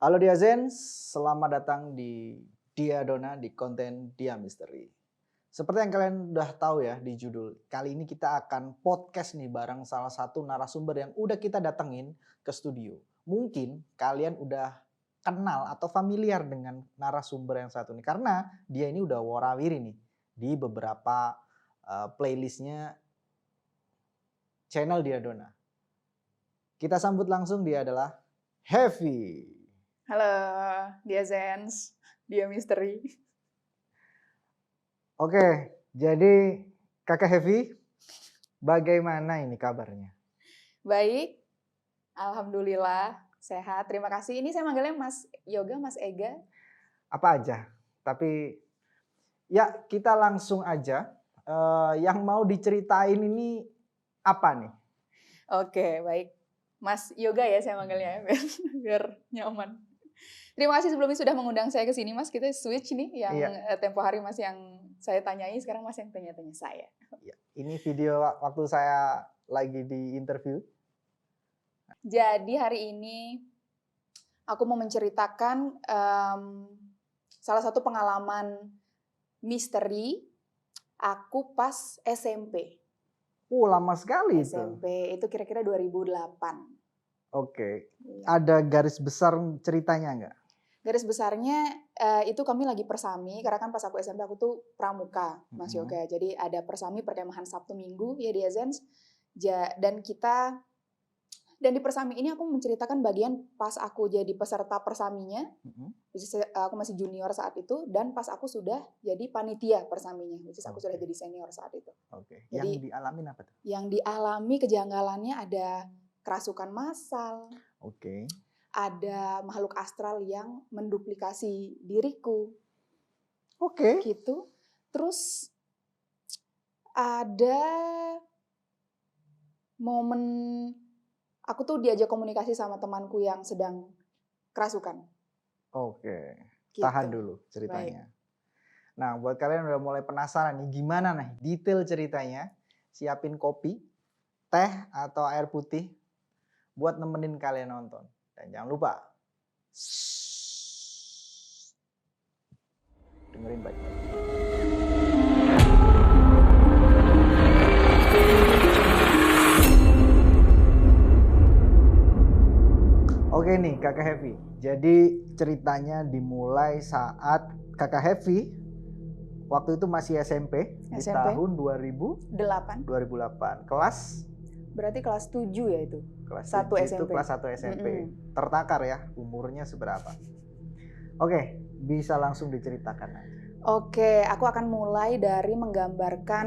Halo Diazens, selamat datang di Diadona di konten Dia Misteri. Seperti yang kalian udah tahu ya di judul, kali ini kita akan podcast nih bareng salah satu narasumber yang udah kita datengin ke studio. Mungkin kalian udah kenal atau familiar dengan narasumber yang satu ini karena dia ini udah warawiri nih di beberapa playlistnya channel Diadona. Kita sambut langsung, dia adalah Heavy. Halo, Dia Zens, Dia Misteri. Oke, jadi Kakak Heavy, bagaimana ini kabarnya? Baik, alhamdulillah sehat. Terima kasih. Ini saya manggilnya Mas Yoga, Mas Ega. Apa aja, tapi ya kita langsung aja. Yang mau diceritain ini apa nih? Oke, baik. Mas Yoga ya saya manggilnya, biar nyaman. Terima kasih sebelumnya sudah mengundang saya ke sini, Mas. Kita switch nih, yang tempo hari Mas yang saya tanyai, sekarang Mas yang tanya-tanya saya. Ya, ini video waktu saya lagi di interview. Jadi hari ini aku mau menceritakan salah satu pengalaman misteri aku pas SMP. Lama sekali SMP itu kira-kira 2008. Oke. Ada garis besar ceritanya nggak? Garis besarnya itu kami lagi persami, karena kan pas aku SMP aku tuh pramuka, Mas Yoga. Jadi ada persami perkemahan Sabtu Minggu ya di Azens. Dan di persami ini aku menceritakan bagian pas aku jadi peserta persaminya, aku masih junior saat itu, dan pas aku sudah jadi panitia persaminya, aku sudah jadi senior saat itu. Oke. Yang dialami apa tuh? Yang dialami kejanggalannya ada kerasukan massal. Oke. Ada makhluk astral yang menduplikasi diriku. Oke. Gitu. Terus ada momen aku tuh diajak komunikasi sama temanku yang sedang kerasukan. Oke. Gitu. Tahan dulu ceritanya. Baik. Nah, buat kalian udah mulai penasaran nih gimana nih detail ceritanya, siapin kopi, teh atau air putih buat nemenin kalian nonton. Dan jangan lupa dengerin baik-baik. Oke nih Kakak Heavy, jadi ceritanya dimulai saat Kakak Heavy waktu itu masih SMP. Di tahun 2008. Kelas? Berarti kelas 7 ya itu? Kelas 1 SMP. Itu kelas 1 SMP. Tertakar ya, umurnya seberapa? Oke, bisa langsung diceritakan aja. Oke, aku akan mulai dari menggambarkan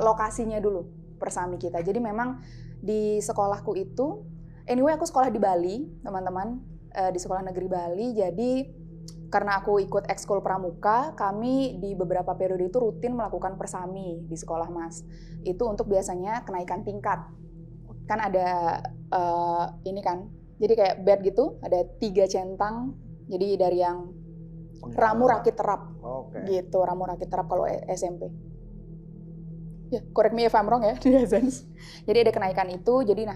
lokasinya dulu, persami kita. Jadi memang di sekolahku itu, anyway aku sekolah di Bali, teman-teman, di sekolah negeri Bali. Jadi karena aku ikut ekskul pramuka, kami di beberapa periode itu rutin melakukan persami di sekolah, Mas. Itu untuk biasanya kenaikan tingkat. Kan ada ini kan, jadi kayak bed gitu, ada 3 centang. Jadi dari yang ramu rakit terap, gitu, ramu rakit terap kalau SMP. Ya, correct me if I'm wrong ya, di Azens. Jadi ada kenaikan itu. Jadi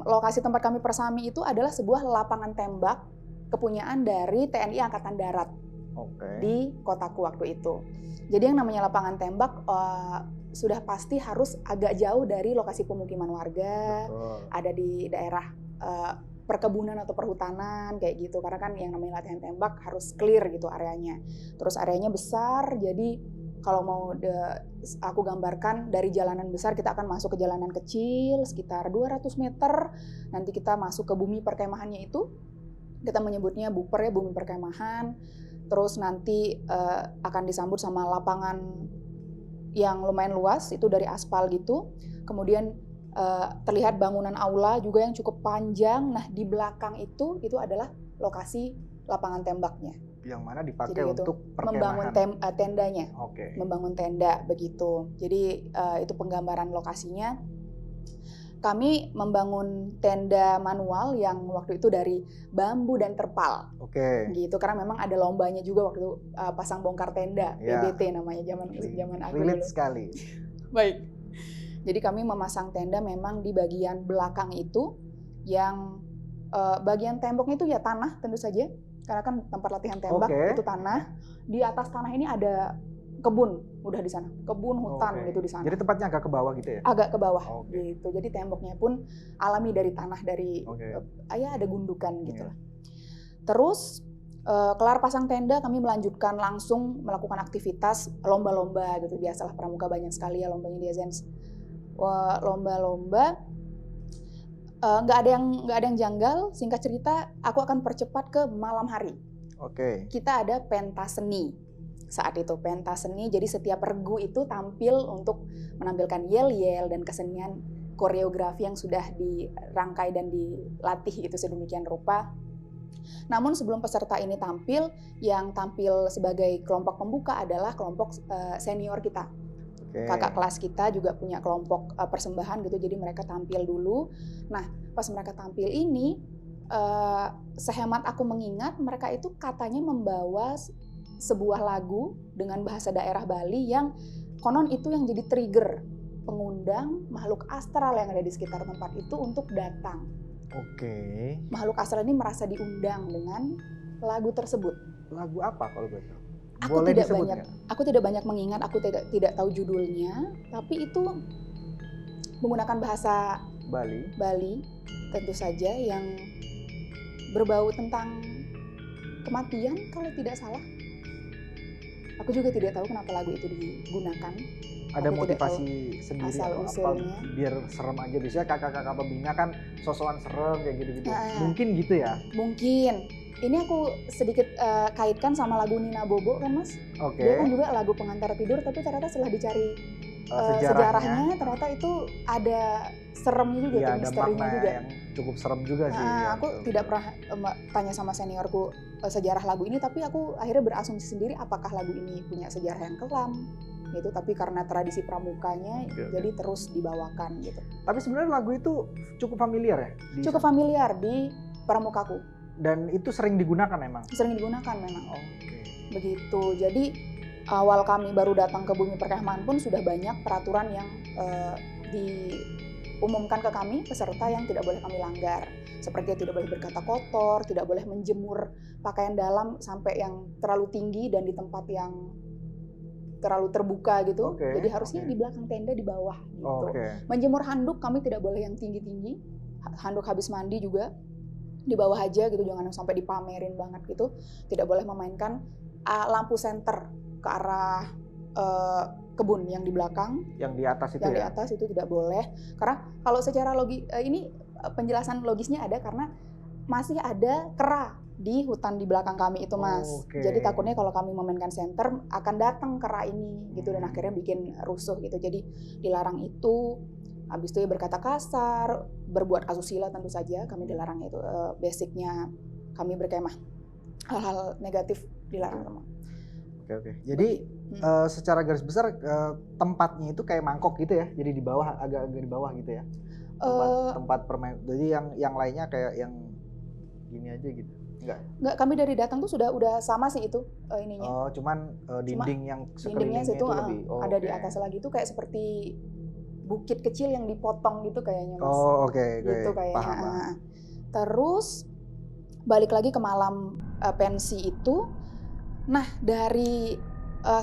lokasi tempat kami persami itu adalah sebuah lapangan tembak kepunyaan dari TNI Angkatan Darat di kotaku waktu itu. Jadi yang namanya lapangan tembak sudah pasti harus agak jauh dari lokasi pemukiman warga. Ada di daerah perkebunan atau perhutanan kayak gitu, karena kan yang namanya latihan tembak harus clear gitu areanya. Terus areanya besar, jadi kalau mau aku gambarkan dari jalanan besar kita akan masuk ke jalanan kecil sekitar 200 meter. Nanti kita masuk ke bumi perkemahannya itu, kita menyebutnya buper ya, bumi perkemahan. Terus nanti akan disambut sama lapangan yang lumayan luas, itu dari aspal gitu. Kemudian terlihat bangunan aula juga yang cukup panjang. Nah di belakang itu adalah lokasi lapangan tembaknya. Yang mana dipakai jadi untuk perkemahan. Membangun tendanya. Membangun tenda begitu. Jadi itu penggambaran lokasinya. Kami membangun tenda manual yang waktu itu dari bambu dan terpal. Gitu, karena memang ada lombanya juga waktu itu, pasang bongkar tenda, PBT namanya zaman aku dulu. Relate sekali. Baik. Jadi kami memasang tenda memang di bagian belakang itu yang bagian temboknya itu ya tanah tentu saja, karena kan tempat latihan tembak itu tanah. Di atas tanah ini ada kebun, udah di sana, kebun hutan gitu di sana. Jadi tempatnya agak ke bawah gitu ya? Agak ke bawah gitu. Jadi temboknya pun alami dari tanah, dari ya ada gundukan gitu lah. Terus kelar pasang tenda, kami melanjutkan langsung melakukan aktivitas lomba-lomba gitu. Biasalah pramuka banyak sekali ya lombanya di Azens. Lomba-lomba nggak ada yang janggal. Singkat cerita, aku akan percepat ke malam hari. Kita ada pentas seni saat itu, pentas seni. Jadi setiap regu itu tampil untuk menampilkan yel-yel dan kesenian koreografi yang sudah dirangkai dan dilatih itu sedemikian rupa. Namun sebelum peserta ini tampil, yang tampil sebagai kelompok pembuka adalah kelompok senior kita. Kakak kelas kita juga punya kelompok persembahan gitu, jadi mereka tampil dulu. Nah, pas mereka tampil ini, sehemat aku mengingat, mereka itu katanya membawa sebuah lagu dengan bahasa daerah Bali yang konon itu yang jadi trigger pengundang makhluk astral yang ada di sekitar tempat itu untuk datang. Makhluk astral ini merasa diundang dengan lagu tersebut. Lagu apa kalau boleh tahu? Aku tidak banyak mengingat, aku tidak tahu judulnya, tapi itu menggunakan bahasa Bali tentu saja, yang berbau tentang kematian kalau tidak salah. Aku juga tidak tahu kenapa lagu itu digunakan. Ada motivasi sendiri apa biar serem aja? Biasanya kakak-kakak pembina kan sosokan serem kayak gitu-gitu. Mungkin gitu ya? Mungkin. Ini aku sedikit kaitkan sama lagu Nina Bobo kan Mas. Dia kan juga lagu pengantar tidur, tapi ternyata setelah dicari sejarahnya ternyata itu ada seremnya juga, ada misterinya makna juga. Yang cukup serem juga sih. Aku tidak pernah tanya sama seniorku sejarah lagu ini, tapi aku akhirnya berasumsi sendiri apakah lagu ini punya sejarah yang kelam gitu, tapi karena tradisi pramukanya jadi terus dibawakan gitu. Tapi sebenarnya lagu itu cukup familiar ya? Cukup familiar di pramukaku. Dan itu sering digunakan memang? Sering digunakan memang. Begitu. Jadi awal kami baru datang ke Bumi Perkemahan pun sudah banyak peraturan yang diumumkan ke kami peserta yang tidak boleh kami langgar. Seperti tidak boleh berkata kotor, tidak boleh menjemur pakaian dalam sampai yang terlalu tinggi dan di tempat yang terlalu terbuka gitu. Jadi harusnya di belakang tenda di bawah gitu. Menjemur handuk kami tidak boleh yang tinggi-tinggi. Handuk habis mandi juga di bawah aja gitu, jangan sampai dipamerin banget gitu. Tidak boleh memainkan lampu senter ke arah kebun yang di belakang. Yang di atas itu Di atas itu tidak boleh. Karena kalau secara ini penjelasan logisnya ada karena masih ada kera di hutan di belakang kami itu Mas. Jadi takutnya kalau kami memainkan senter akan datang kera ini gitu, dan akhirnya bikin rusuh gitu. Jadi dilarang itu. Habis itu ya berkata kasar, berbuat asusila tentu saja kami dilarang itu. Basicnya kami berkemah, hal-hal negatif dilarang semua. Jadi secara garis besar tempatnya itu kayak mangkok gitu ya, jadi di bawah, agak di bawah gitu ya. Tempat permain. Jadi yang lainnya kayak yang gini aja gitu. Enggak, kami dari datang tuh udah sama sih itu ininya. Cuman dinding yang dindingnya situ itu lebih ada di atas lagi, itu kayak seperti bukit kecil yang dipotong gitu kayaknya Mas. Gitu kayaknya. Paham. Terus balik lagi ke malam pensi itu. Nah, dari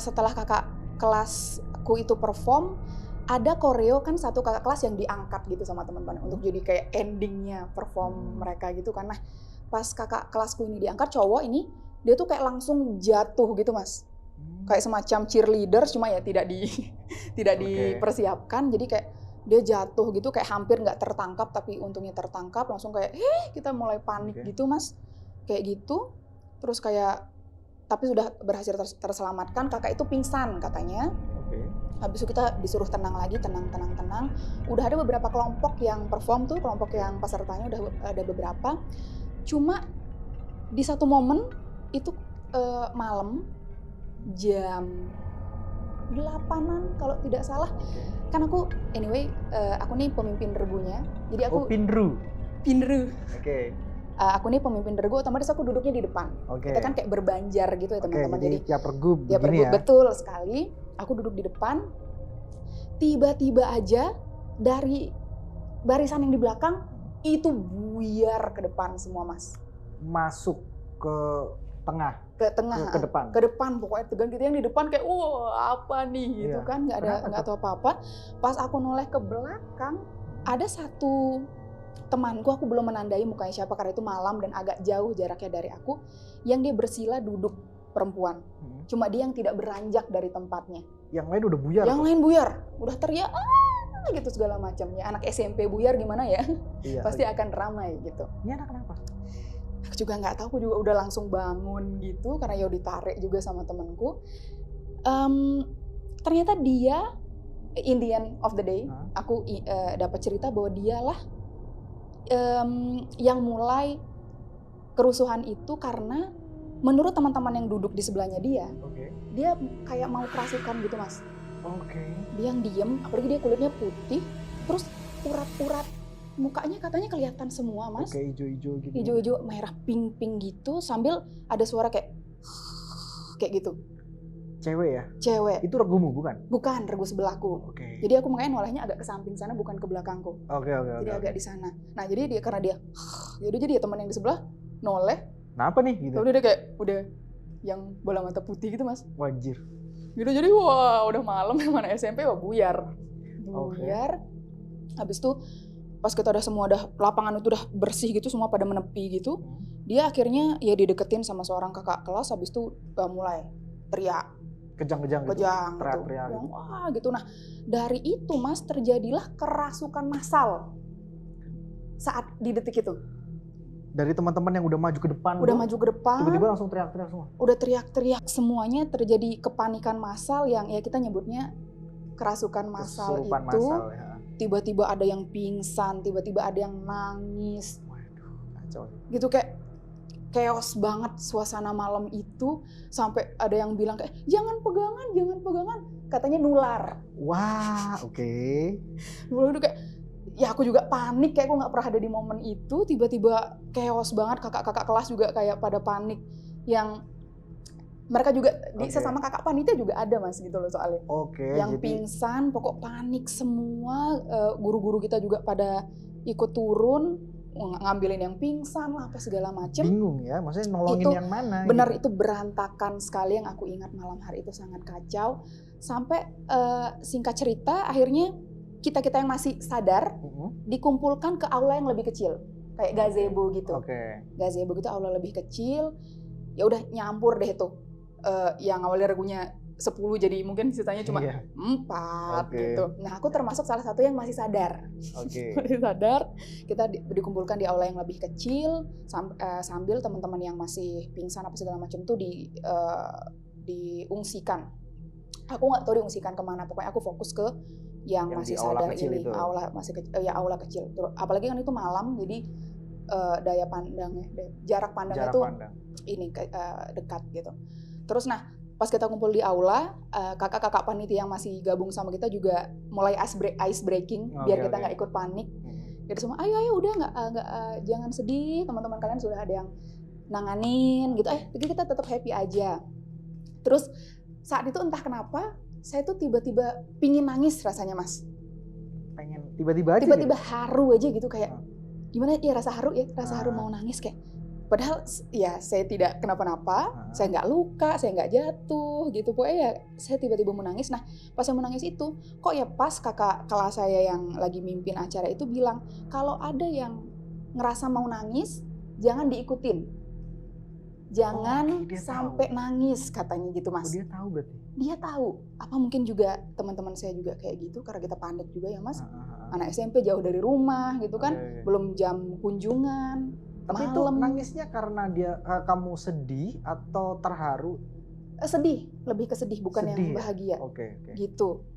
setelah kakak kelasku itu perform, ada koreo kan satu kakak kelas yang diangkat gitu sama teman-teman untuk jadi kayak endingnya perform mereka gitu kan. Nah, pas kakak kelasku ini diangkat, cowok ini dia tuh kayak langsung jatuh gitu Mas. Kayak semacam cheerleader, cuma ya tidak dipersiapkan. Jadi kayak dia jatuh gitu, kayak hampir nggak tertangkap, tapi untungnya tertangkap. Langsung kayak kita mulai panik gitu Mas, kayak gitu. Terus kayak tapi sudah berhasil terselamatkan. Kakak itu pingsan katanya. Habis itu kita disuruh tenang lagi, tenang. Udah ada beberapa kelompok yang perform tuh, kelompok yang pesertanya udah ada beberapa. Cuma di satu momen itu malam jam 8-an kalau tidak salah. Kan aku anyway aku nih pemimpin regunya. Jadi aku pinru. Aku nih pemimpin regu, otomatis aku duduknya di depan. Kita kan kayak berbanjar gitu ya teman-teman. Jadi tiap regu begini ya. Betul sekali. Aku duduk di depan. Tiba-tiba aja dari barisan yang di belakang itu buyar ke depan semua mas. Masuk ke tengah, Ke tengah, ke depan. ke depan pokoknya tegang gitu. Yang di depan kayak wah apa nih gitu Iya. kan, nggak tahu apa-apa. Pas aku noleh ke belakang, ada satu temanku, aku belum menandai mukanya siapa karena itu malam dan agak jauh jaraknya dari aku, yang dia bersila duduk, perempuan. Cuma dia yang tidak beranjak dari tempatnya. Yang lain udah buyar. Yang lain buyar, udah teriak gitu segala macam. Ya anak SMP buyar gimana ya? Iya. Pasti akan ramai gitu. Ini anak kenapa? Aku juga nggak tahu, aku juga udah langsung bangun gitu karena ya ditarik juga sama temanku. Ternyata dia in the end of the day, aku dapat cerita bahwa dialah yang mulai kerusuhan itu karena menurut teman-teman yang duduk di sebelahnya dia, dia kayak mau kerasukan gitu mas. Dia yang diem, apalagi dia kulitnya putih, terus urat-urat mukanya katanya kelihatan semua mas. Hijau-hijau gitu. Hijau-hijau, merah, pink gitu, sambil ada suara kayak gitu. Cewek ya? Cewek. Itu regumu bukan? Bukan, regu sebelahku. Jadi aku makanya nolehnya agak ke samping sana, bukan ke belakangku. Jadi agak di sana. Nah jadi dia karena dia, jadi ya teman yang di sebelah noleh. Kenapa nih? Gitu. Udah kayak udah yang bola mata putih gitu mas. Wajir. Gitu jadi wah udah malam mana SMP wah buyar. Habis itu pas kita udah lapangan itu udah bersih gitu, semua pada menepi gitu. Dia akhirnya ya dideketin sama seorang kakak kelas, habis itu mulai teriak. Kejang-kejang gitu. Teriak-teriak gitu. Wah gitu. Nah dari itu mas terjadilah kerasukan massal saat di detik itu. Dari teman-teman yang udah maju ke depan. Tiba-tiba langsung teriak-teriak semua. Udah teriak-teriak semuanya, terjadi kepanikan massal yang ya kita nyebutnya kerasukan massal itu. Massal, ya. Tiba-tiba ada yang pingsan, tiba-tiba ada yang nangis. Waduh, kacau. Gitu kayak chaos banget suasana malam itu, sampai ada yang bilang kayak jangan pegangan, katanya nular. Wah, Nular itu kayak, ya aku juga panik, kayak aku nggak pernah ada di momen itu, tiba-tiba chaos banget, kakak-kakak kelas juga kayak pada panik, yang mereka juga sesama kakak panitia juga ada mas gitu loh soalnya. Yang jadi pingsan, pokok panik semua, guru-guru kita juga pada ikut turun, ngambilin yang pingsan lah apa segala macem. Bingung ya, maksudnya nolongin itu, yang mana? Benar gitu. Itu berantakan sekali, yang aku ingat malam hari itu sangat kacau. Sampai singkat cerita akhirnya kita yang masih sadar dikumpulkan ke aula yang lebih kecil, kayak gazebo gitu. Gazebo gitu, aula lebih kecil. Ya udah nyampur deh tuh. Yang awalnya regunya 10 jadi mungkin sisanya cuma 4 gitu. Nah aku termasuk salah satu yang masih sadar. Masih sadar. Kita dikumpulkan di aula yang lebih kecil sambil teman-teman yang masih pingsan apa segala macam tuh diungsikan. Aku nggak tahu diungsikan kemana. Pokoknya aku fokus ke yang masih sadar ini. Itu. Aula kecil. Apalagi kan itu malam, jadi daya pandangnya, jarak pandangnya tuh ini dekat gitu. Terus nah pas kita kumpul di aula, kakak-kakak panitia yang masih gabung sama kita juga mulai ice breaking biar kita nggak ikut panik. Jadi semua ayo udah nggak jangan sedih, teman-teman kalian sudah ada yang nanganin gitu. Jadi kita tetap happy aja. Terus saat itu entah kenapa saya tuh tiba-tiba pingin nangis rasanya mas. Pengen tiba-tiba aja. Tiba-tiba gitu? Haru aja gitu kayak gimana ya, rasa haru mau nangis kayak. Padahal ya saya tidak kenapa-napa, saya nggak luka, saya nggak jatuh gitu. Pokoknya ya saya tiba-tiba menangis. Nah pas saya menangis itu, kok ya pas kakak kelas saya yang lagi mimpin acara itu bilang, kalau ada yang ngerasa mau nangis, jangan diikutin. Jangan sampai nangis katanya gitu mas. Dia tahu berarti? Dia tahu. Apa mungkin juga teman-teman saya juga kayak gitu, karena kita panik juga ya mas. Anak SMP jauh dari rumah gitu kan, belum jam kunjungan. Tapi itu nangisnya karena kamu sedih atau terharu? Sedih, lebih ke sedih, bukan yang bahagia. Gitu.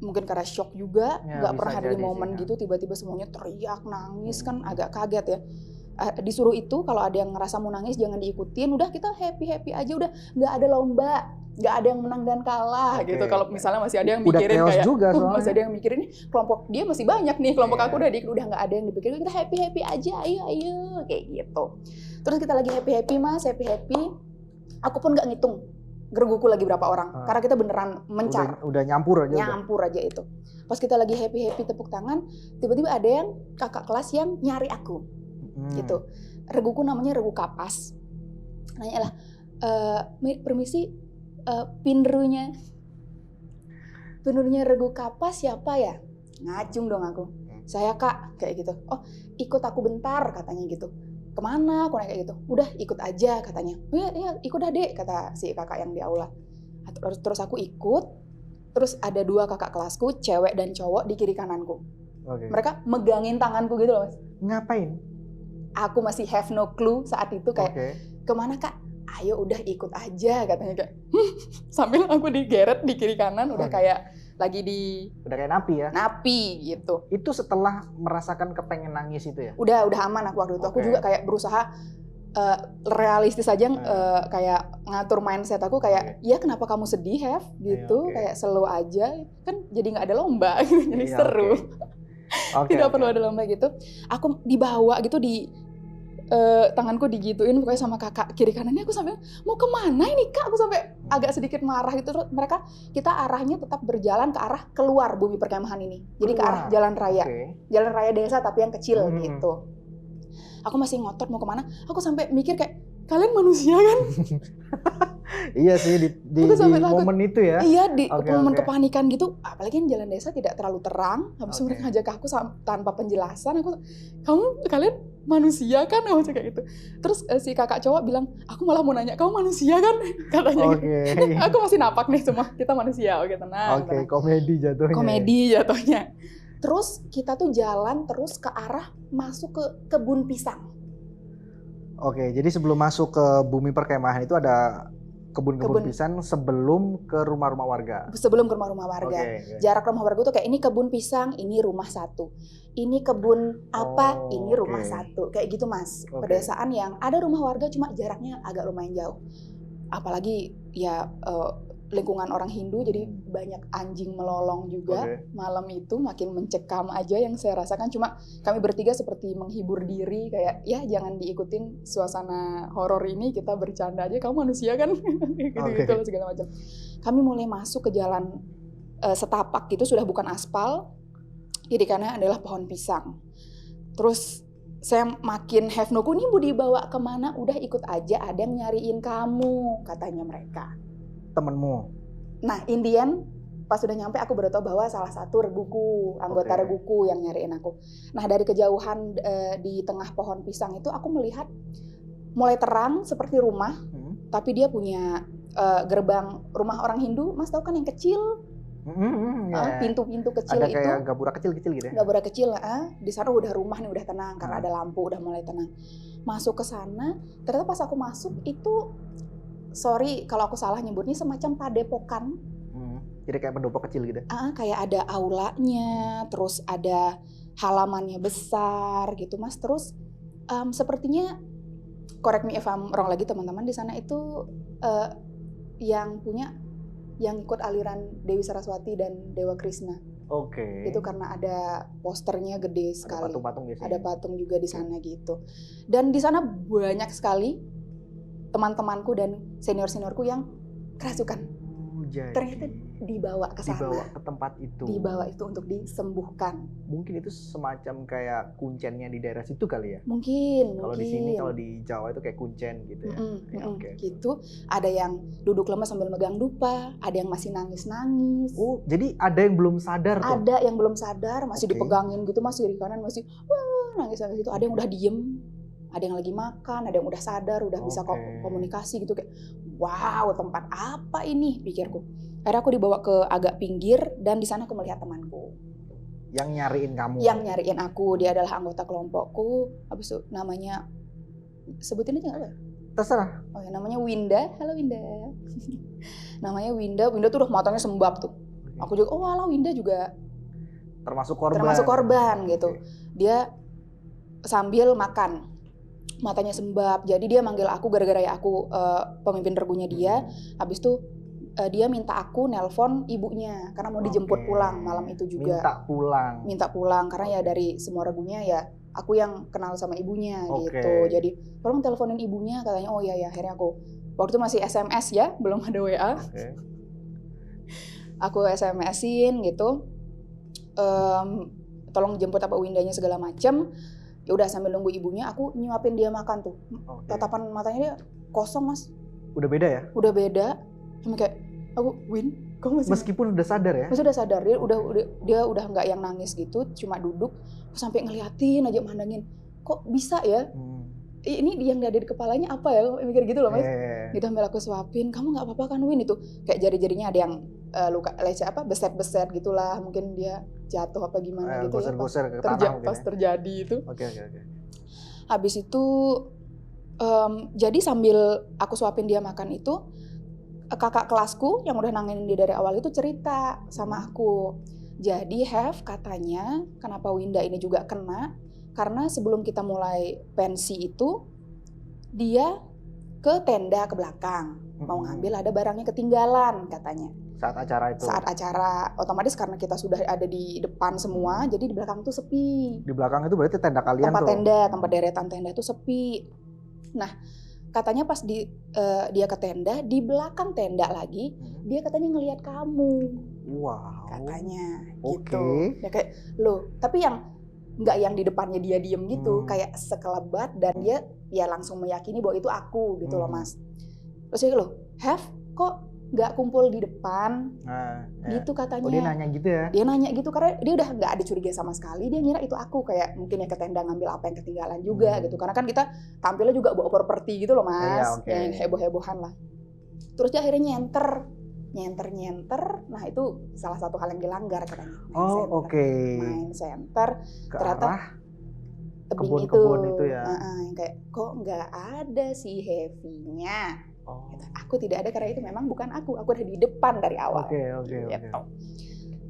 Mungkin karena shock juga, nggak pernah ada di momen gitu, tiba-tiba semuanya teriak, nangis kan agak kaget ya. Disuruh itu kalau ada yang ngerasa mau nangis jangan diikutin, udah kita happy aja, udah nggak ada lomba, nggak ada yang menang dan kalah gitu. Kalau misalnya masih ada yang mikirin kayak juga, masih ada yang mikirin nih kelompok dia masih banyak nih, kelompok aku udah nggak ada yang dipikirin, kita happy aja, ayo kayak gitu. Terus kita lagi happy mas, happy, aku pun nggak ngitung geruguku lagi berapa orang. Karena kita beneran mencar. Udah nyampur aja. Nyampur aja itu. Pas kita lagi happy-happy tepuk tangan, tiba-tiba ada yang kakak kelas yang nyari aku. Gitu. Reguku namanya Regu Kapas. Nanya lah, permisi, pinrunya Regu Kapas siapa ya? Ngacung dong aku. Saya kak, kayak gitu. Oh, ikut aku bentar katanya gitu. Kemana? Aku kayak gitu. Udah ikut aja katanya. Oh iya ikut dah dek, kata si kakak yang di aula. Terus aku ikut. Terus ada 2 kakak kelasku, cewek dan cowok di kiri kananku. Mereka megangin tanganku gitu loh mas. Ngapain? Aku masih have no clue saat itu kayak kemana kak? Ayo udah ikut aja katanya kayak. Sambil aku digeret di kiri kanan udah kayak lagi udah kayak napi ya? Napi gitu. Itu setelah merasakan kepengen nangis itu ya? Udah aman aku waktu itu. Aku juga kayak berusaha realistis aja kayak ngatur mindset aku kayak ya kenapa kamu sedih Hev gitu kayak slow aja kan jadi nggak ada lomba gitu jadi seru. Tidak perlu ada lomba gitu. Aku dibawa gitu di tanganku digituin pokoknya sama kakak kiri kanannya aku sampai mau kemana ini kak aku sampai agak sedikit marah gitu. Terus kita arahnya tetap berjalan ke arah keluar bumi perkemahan ini jadi ke arah jalan raya desa tapi yang kecil gitu. Aku masih ngotot mau kemana aku sampai mikir kayak kalian manusia kan. Iya sih di momen itu ya. Iya di momen kepanikan gitu apalagi yang jalan desa tidak terlalu terang habis mereka ngajak aku tanpa penjelasan kalian manusia kan kayak gitu. Terus si kakak cowok bilang aku malah mau nanya kamu manusia kan katanya gitu. Aku masih napak nih semua kita manusia tenang. Komedi jatuhnya. Terus kita tuh jalan terus ke arah masuk ke kebun pisang. Jadi sebelum masuk ke bumi perkemahan itu ada kebun pisang sebelum ke rumah-rumah warga. Sebelum ke rumah-rumah warga. Jarak rumah warga tuh kayak ini kebun pisang, ini rumah satu. Ini kebun apa, ini rumah satu. Kayak gitu mas. Pedesaan yang ada rumah warga cuma jaraknya agak lumayan jauh. Apalagi ya lingkungan orang Hindu jadi banyak anjing melolong juga. Malam itu makin mencekam aja yang saya rasakan. Cuma kami bertiga seperti menghibur diri kayak ya jangan diikutin suasana horor ini kita bercanda aja kamu manusia kan gitu segala macam. Kami mulai masuk ke jalan setapak gitu sudah bukan aspal. Kiri kanan adalah pohon pisang. Terus saya makin have no clue nih mau dibawa kemana udah ikut aja ada yang nyariin kamu katanya mereka. Temenmu? Nah, Indian pas sudah nyampe aku baru tahu bahwa salah satu reguku, anggota reguku yang nyariin aku. Nah, dari kejauhan di tengah pohon pisang itu aku melihat mulai terang seperti rumah, tapi dia punya gerbang rumah orang Hindu. Mas tahu kan yang kecil? Pintu-pintu kecil ada itu. Ada kayak gapura kecil gitu ya? Gapura kecil, di sana udah rumah nih udah tenang karena ada lampu udah mulai tenang. Masuk ke sana, ternyata pas aku masuk itu sorry kalau aku salah nyebutnya semacam padepokan. Jadi kayak pendopo kecil gitu? Kayak ada aulanya, terus ada halamannya besar gitu mas. Terus sepertinya, correct me if I'm wrong lagi teman-teman, di sana itu yang ikut aliran Dewi Saraswati dan Dewa Krishna. Itu karena ada posternya gede sekali. Ada patung-patung biasanya. Ada patung juga di sana gitu. Dan di sana banyak sekali teman-temanku dan senior-seniorku yang kerasukan. Ternyata dibawa ke sana. Dibawa ke tempat itu. Dibawa itu untuk disembuhkan. Mungkin itu semacam kayak kuncennya di daerah situ kali ya? Mungkin. Kalau di sini, kalau di Jawa itu kayak kuncen gitu ya? Gitu. Ada yang duduk lemas sambil megang dupa, ada yang masih nangis-nangis. Jadi ada yang belum sadar tuh? Ada yang belum sadar, masih dipegangin gitu, masih di kanan, masih nangis-nangis itu. Ada yang udah diem. Ada yang lagi makan, ada yang udah sadar, udah bisa komunikasi gitu kayak wow tempat apa ini pikirku. Akhirnya aku dibawa ke agak pinggir dan di sana aku melihat temanku. Yang nyariin kamu? Yang nyariin aku, dia adalah anggota kelompokku. Habis itu namanya sebutin aja nggak apa? Terserah. Oh ya namanya Winda, halo Winda. Namanya Winda tuh udah matanya sembab tuh. Aku juga halo Winda juga. Termasuk korban gitu. Dia sambil makan. Matanya sembab, jadi dia manggil aku gara-gara ya aku pemimpin regunya dia. Habis itu dia minta aku nelpon ibunya karena mau dijemput pulang malam itu juga. Minta pulang karena ya dari semua regunya ya aku yang kenal sama ibunya gitu. Jadi tolong teleponin ibunya katanya. Oh iya ya akhirnya aku Waktu itu masih SMS ya, belum ada WA. Oke. Aku SMS-in gitu, tolong jemput apa Windanya segala macem. Ya udah sambil nunggu ibunya, aku nyuapin dia makan tuh. Oke. Tatapan matanya dia kosong mas. Udah beda ya? Udah beda. Cuma kayak, aku Win, kamu masih Meskipun udah sadar ya? Masih udah sadar, dia udah nggak yang nangis gitu, cuma duduk. Aku sampai ngeliatin aja, mandangin. Kok bisa ya? Ini yang ada di kepalanya apa ya? Mikir gitu loh mas. Gitu sambil aku suapin, kamu nggak apa-apa kan Win? Itu kayak jari-jarinya ada yang luka lecet beset-beset gitulah, mungkin dia jatuh apa gimana gitu goser-goser ke tanah mungkin pas terjadi itu. Oke. Habis itu jadi sambil aku suapin dia makan itu, kakak kelasku yang udah nanganin dia dari awal itu cerita sama aku. Jadi katanya kenapa Winda ini juga kena, karena sebelum kita mulai pensi itu dia ke tenda ke belakang mau ngambil, ada barangnya ketinggalan katanya. Saat acara otomatis karena kita sudah ada di depan semua, jadi di belakang tuh sepi. Di belakang itu berarti tenda kalian tempat deretan tenda tuh sepi. Nah katanya pas dia ke tenda, di belakang tenda lagi dia katanya ngelihat kamu. Wow. Katanya gitu. Ya kayak loh, tapi nggak yang di depannya dia diem gitu, kayak sekelebat dan dia ya langsung meyakini bahwa itu aku gitu loh mas. Terus dia loh, kok nggak kumpul di depan? Gitu katanya. Dia nanya gitu ya? Dia nanya gitu karena dia udah nggak ada curiga sama sekali, dia ngira itu aku, kayak mungkin ya ke tenda ngambil apa yang ketinggalan juga gitu. Karena kan kita tampilnya juga bawa properti gitu loh mas, yang heboh-hebohan lah. Terus dia akhirnya nyenter, nah itu salah satu hal yang dilanggar katanya. Main center, ternyata tebing itu ya. Yang kayak kok nggak ada si Heavy-nya. Gitu. Aku tidak ada karena itu memang bukan aku ada di depan dari awal. Oke.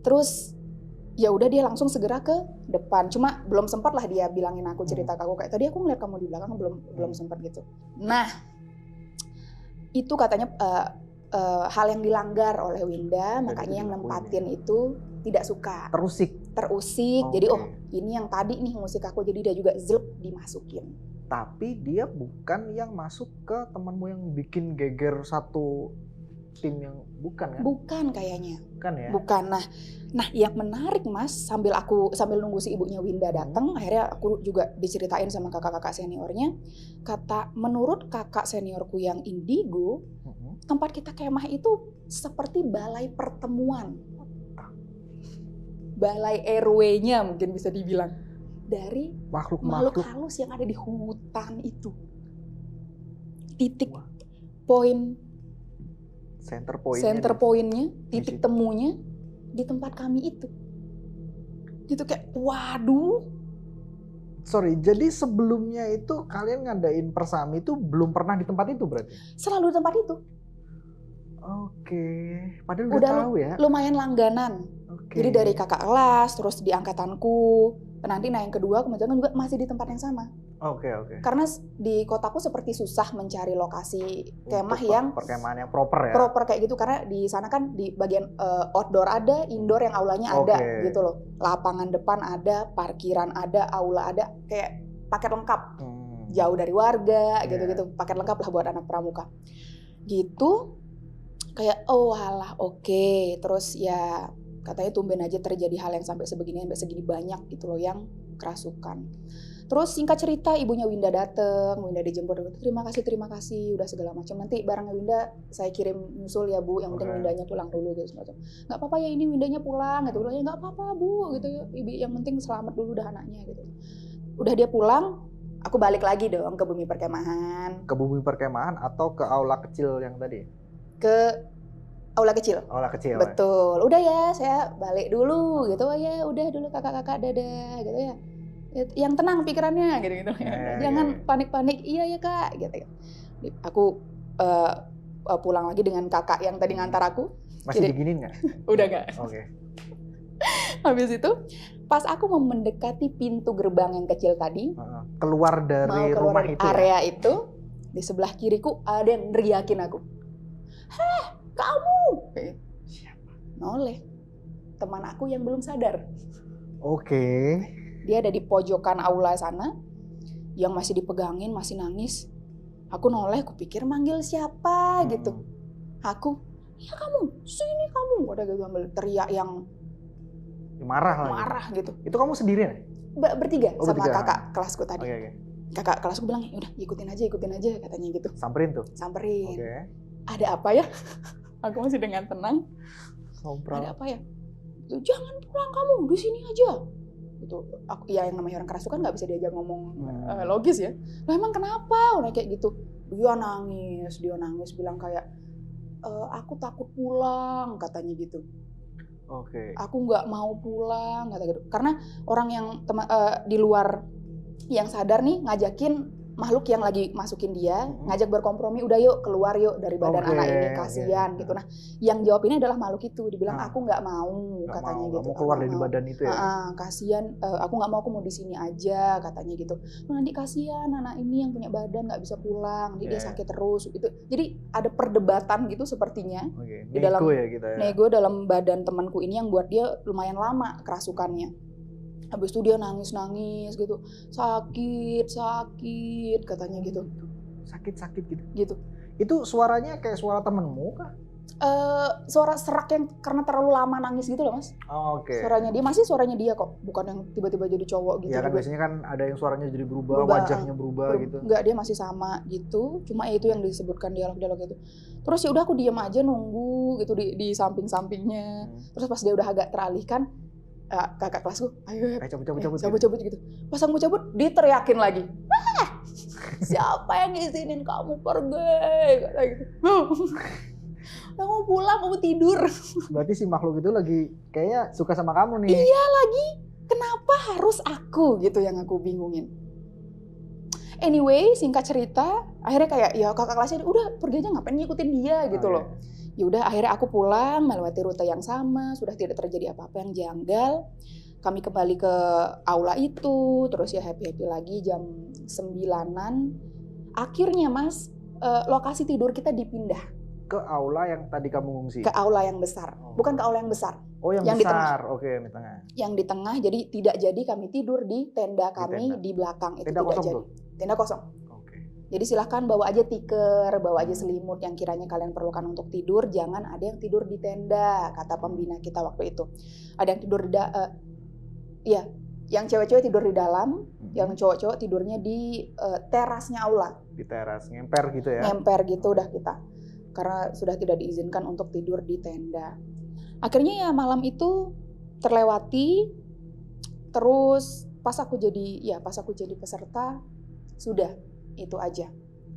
Terus ya udah dia langsung segera ke depan. Cuma belum sempat lah dia bilangin aku, cerita ke aku kayak tadi aku ngeliat kamu di belakang, belum sempat gitu. Nah itu katanya hal yang dilanggar oleh Winda, makanya yang nempatin itu tidak suka. Terusik. Jadi ini yang tadi nih musik aku, jadi dia juga dimasukin. Tapi dia bukan yang masuk ke temanmu yang bikin geger satu tim yang bukan kan? Bukan kayaknya. Bukan ya? Bukan. Nah yang menarik mas, sambil nunggu si ibunya Winda datang, akhirnya aku juga diceritain sama kakak-kakak seniornya. Menurut kakak seniorku yang indigo, tempat kita kemah itu seperti balai pertemuan. Balai RW-nya mungkin bisa dibilang. Dari makhluk halus yang ada di hutan itu. Titik poin, center poinnya, titik temunya di tempat kami itu. Itu kayak waduh. Sorry, jadi sebelumnya itu kalian ngadain persami itu belum pernah di tempat itu berarti? Selalu di tempat itu. Oke, padahal udah tahu ya. Lumayan langganan. Jadi dari kakak kelas, terus di angkatanku, nanti yang kedua kemudian juga masih di tempat yang sama. Oke. Karena di kotaku seperti susah mencari lokasi kemah yang perkemahan yang proper ya. Proper kayak gitu, karena di sana kan di bagian outdoor ada, indoor yang aulanya ada gitu loh. Lapangan depan ada, parkiran ada, aula ada, kayak paket lengkap. Jauh dari warga gitu-gitu, paket lengkap lah buat anak pramuka. Gitu. Kayak oke. Terus ya katanya tumben aja terjadi hal yang sampai segini banyak gitu loh yang kerasukan. Terus singkat cerita ibunya Winda dateng, Winda dijemput, terima kasih udah segala macam. Nanti barangnya Winda saya kirim nyusul ya Bu, yang penting Windanya pulang dulu gitu semacam. Nggak apa-apa ya ini Windanya pulang gitu. Ya nggak apa-apa Bu gitu ya, ibu yang penting selamat dulu dah anaknya gitu. Udah dia pulang, aku balik lagi dong ke bumi perkemahan. Ke bumi perkemahan atau ke aula kecil yang tadi? Ke aula kecil. Betul. Udah ya, saya balik dulu gitu ya. Udah dulu kakak-kakak dadah gitu ya. Yang tenang pikirannya gitu. Jangan panik-panik. Iya ya Kak gitu. Aku pulang lagi dengan kakak yang tadi ngantar aku. Masih diginin enggak? Udah enggak. Oke. Habis itu pas aku mau mendekati pintu gerbang yang kecil tadi, keluar dari rumah itu. Area itu, di sebelah kiriku ada yang neriakin aku. Kamu! Siapa? Noleh. Teman aku yang belum sadar. Oke. Dia ada di pojokan aula sana, yang masih dipegangin, masih nangis. Aku noleh, aku pikir manggil siapa gitu. Aku, ya kamu, sini kamu. Udah gitu ambil teriak yang marah gitu. Itu kamu sendirian? Bertiga sama bertiga. kakak kelasku tadi. Oke. Kakak kelasku bilang, udah ikutin aja katanya gitu. Samperin. Oke. Ada apa ya? Aku masih dengan tenang. Ada apa ya? Jangan pulang kamu, di sini aja. Gitu. Aku, ya yang namanya orang keras itu kan nggak bisa diajak ngomong logis ya. Lah emang kenapa? Udah kayak gitu. Dia nangis bilang kayak aku takut pulang katanya gitu. Oke. Aku nggak mau pulang kata gitu. Karena orang yang di luar yang sadar nih ngajakin makhluk yang lagi masukin dia, ngajak berkompromi, udah yuk keluar yuk dari badan anak ini, kasihan gitu. Nah, yang jawab ini adalah makhluk itu, dibilang aku nggak mau katanya gitu. Nggak mau keluar dari badan itu ya? Kasihan, aku nggak mau, aku mau di sini aja katanya gitu. Nanti kasihan anak ini yang punya badan nggak bisa pulang, dia sakit terus gitu. Jadi ada perdebatan gitu sepertinya di dalam nego dalam badan temanku ini yang buat dia lumayan lama kerasukannya. Habis itu dia nangis gitu, sakit katanya gitu. Sakit gitu? Gitu. Itu suaranya kayak suara temenmu kah? Suara serak yang karena terlalu lama nangis gitu loh mas. Oke. Suaranya dia kok, bukan yang tiba-tiba jadi cowok gitu. Ya kan juga. Biasanya kan ada yang suaranya jadi berubah. Wajahnya berubah gitu. Enggak, dia masih sama gitu, cuma itu yang disebutkan dialog-dialog itu. Terus ya udah aku diam aja nunggu gitu di samping-sampingnya. Terus pas dia udah agak teralihkan, kakak kelasku, ayo cabut gitu. Pas aku mau cabut, diteriakin lagi. Siapa yang ngizinin kamu pergi? Kata gitu. Udah mau pulang, mau tidur. Berarti si makhluk itu lagi kayaknya suka sama kamu nih. Iya lagi. Kenapa harus aku gitu yang aku bingungin. Anyway, singkat cerita, akhirnya kayak ya kakak kelasnya udah pergi aja, ngapain ngikutin dia gitu loh. Ya udah akhirnya aku pulang melewati rute yang sama, sudah tidak terjadi apa-apa yang janggal. Kami kembali ke aula itu, terus ya happy-happy lagi jam 9-an. Akhirnya mas, lokasi tidur kita dipindah. Ke aula yang tadi kamu ngungsi? Ke aula yang besar, bukan ke aula yang besar. Oh yang besar, oke yang di tengah. Yang di tengah, jadi tidak jadi kami tidur di tenda kami di belakang. Itu tidak jadi. Tenda kosong. Jadi silahkan bawa aja tikar, bawa aja selimut yang kiranya kalian perlukan untuk tidur. Jangan ada yang tidur di tenda, kata pembina kita waktu itu. Ada yang tidur yang cewek-cewek tidur di dalam, yang cowok-cowok tidurnya di terasnya aula. Di teras, ngemper gitu ya? Ngemper gitu udah kita. Karena sudah tidak diizinkan untuk tidur di tenda. Akhirnya ya malam itu terlewati, terus pas aku jadi peserta, sudah. Itu aja.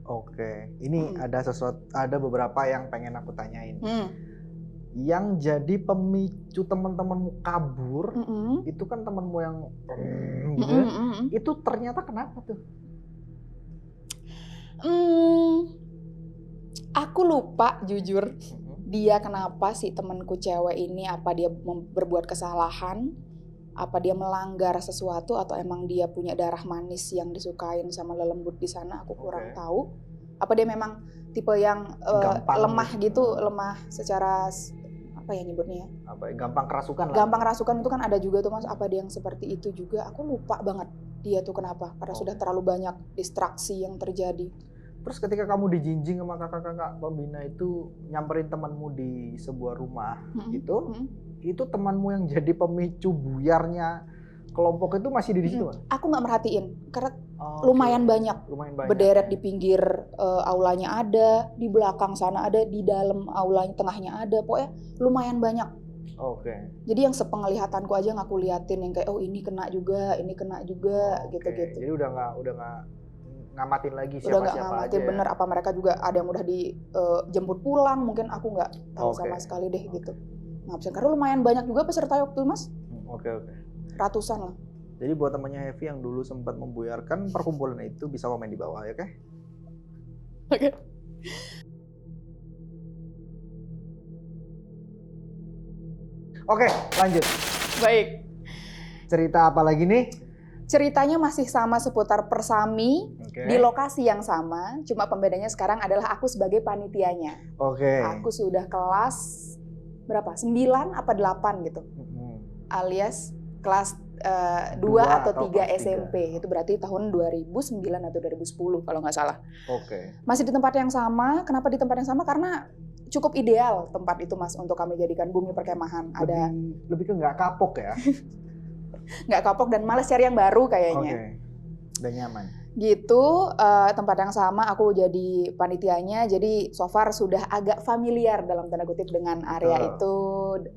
Oke, ini ada beberapa yang pengen aku tanyain. Yang jadi pemicu teman-temanmu kabur, itu kan temanmu yang gitu. Itu ternyata kenapa tuh? Aku lupa jujur. Dia kenapa sih temanku cewek ini, apa dia berbuat kesalahan? Apa dia melanggar sesuatu atau emang dia punya darah manis yang disukain sama lelembut di sana, aku kurang tahu. Apa dia memang tipe yang lemah gitu, lemah secara apa ya nyebutnya ya? Gampang kerasukan lah. Gampang kerasukan itu kan ada juga tuh mas, apa dia yang seperti itu juga, aku lupa banget dia tuh kenapa, karena sudah terlalu banyak distraksi yang terjadi. Terus ketika kamu dijinjing sama kakak-kakak pembina itu nyamperin temanmu di sebuah rumah itu temanmu yang jadi pemicu buyarnya kelompok itu masih di situ kan? Aku nggak merhatiin karena lumayan banyak berderet di pinggir aulanya ada, di belakang sana ada, di dalam aulanya tengahnya ada, pokoknya lumayan banyak. Jadi yang sepenglihatanku aja nggak aku liatin yang kayak ini kena juga gitu-gitu. Jadi udah nggak ngamatin lagi siapa-siapa aja. Udah nggak ngamatin bener, apa mereka juga ada yang udah dijemput pulang, mungkin aku nggak tahu sama sekali deh gitu. Ngabsen, karena lumayan banyak juga peserta waktu mas. Ratusan lah. Jadi buat temannya Heavy yang dulu sempat membuyarkan perkumpulan itu bisa komen di bawah ya oke? Oke, lanjut. Baik. Cerita apa lagi nih? Ceritanya masih sama seputar persami di lokasi yang sama, cuma pembedanya sekarang adalah aku sebagai panitianya. Aku sudah kelas berapa? 9 apa 8 gitu. Alias kelas 2 atau atau 3 kelas 3. SMP. Itu berarti tahun 2009 atau 2010 kalau nggak salah. Oke. Masih di tempat yang sama. Kenapa di tempat yang sama? Karena cukup ideal tempat itu Mas untuk kami jadikan bumi perkemahan. Ada Lebih ke nggak kapok ya? nggak kapok dan malas cari yang baru kayaknya. Oke. Udah nyaman. Gitu, tempat yang sama aku jadi panitianya, jadi so far sudah agak familiar dalam tanda kutip dengan area itu,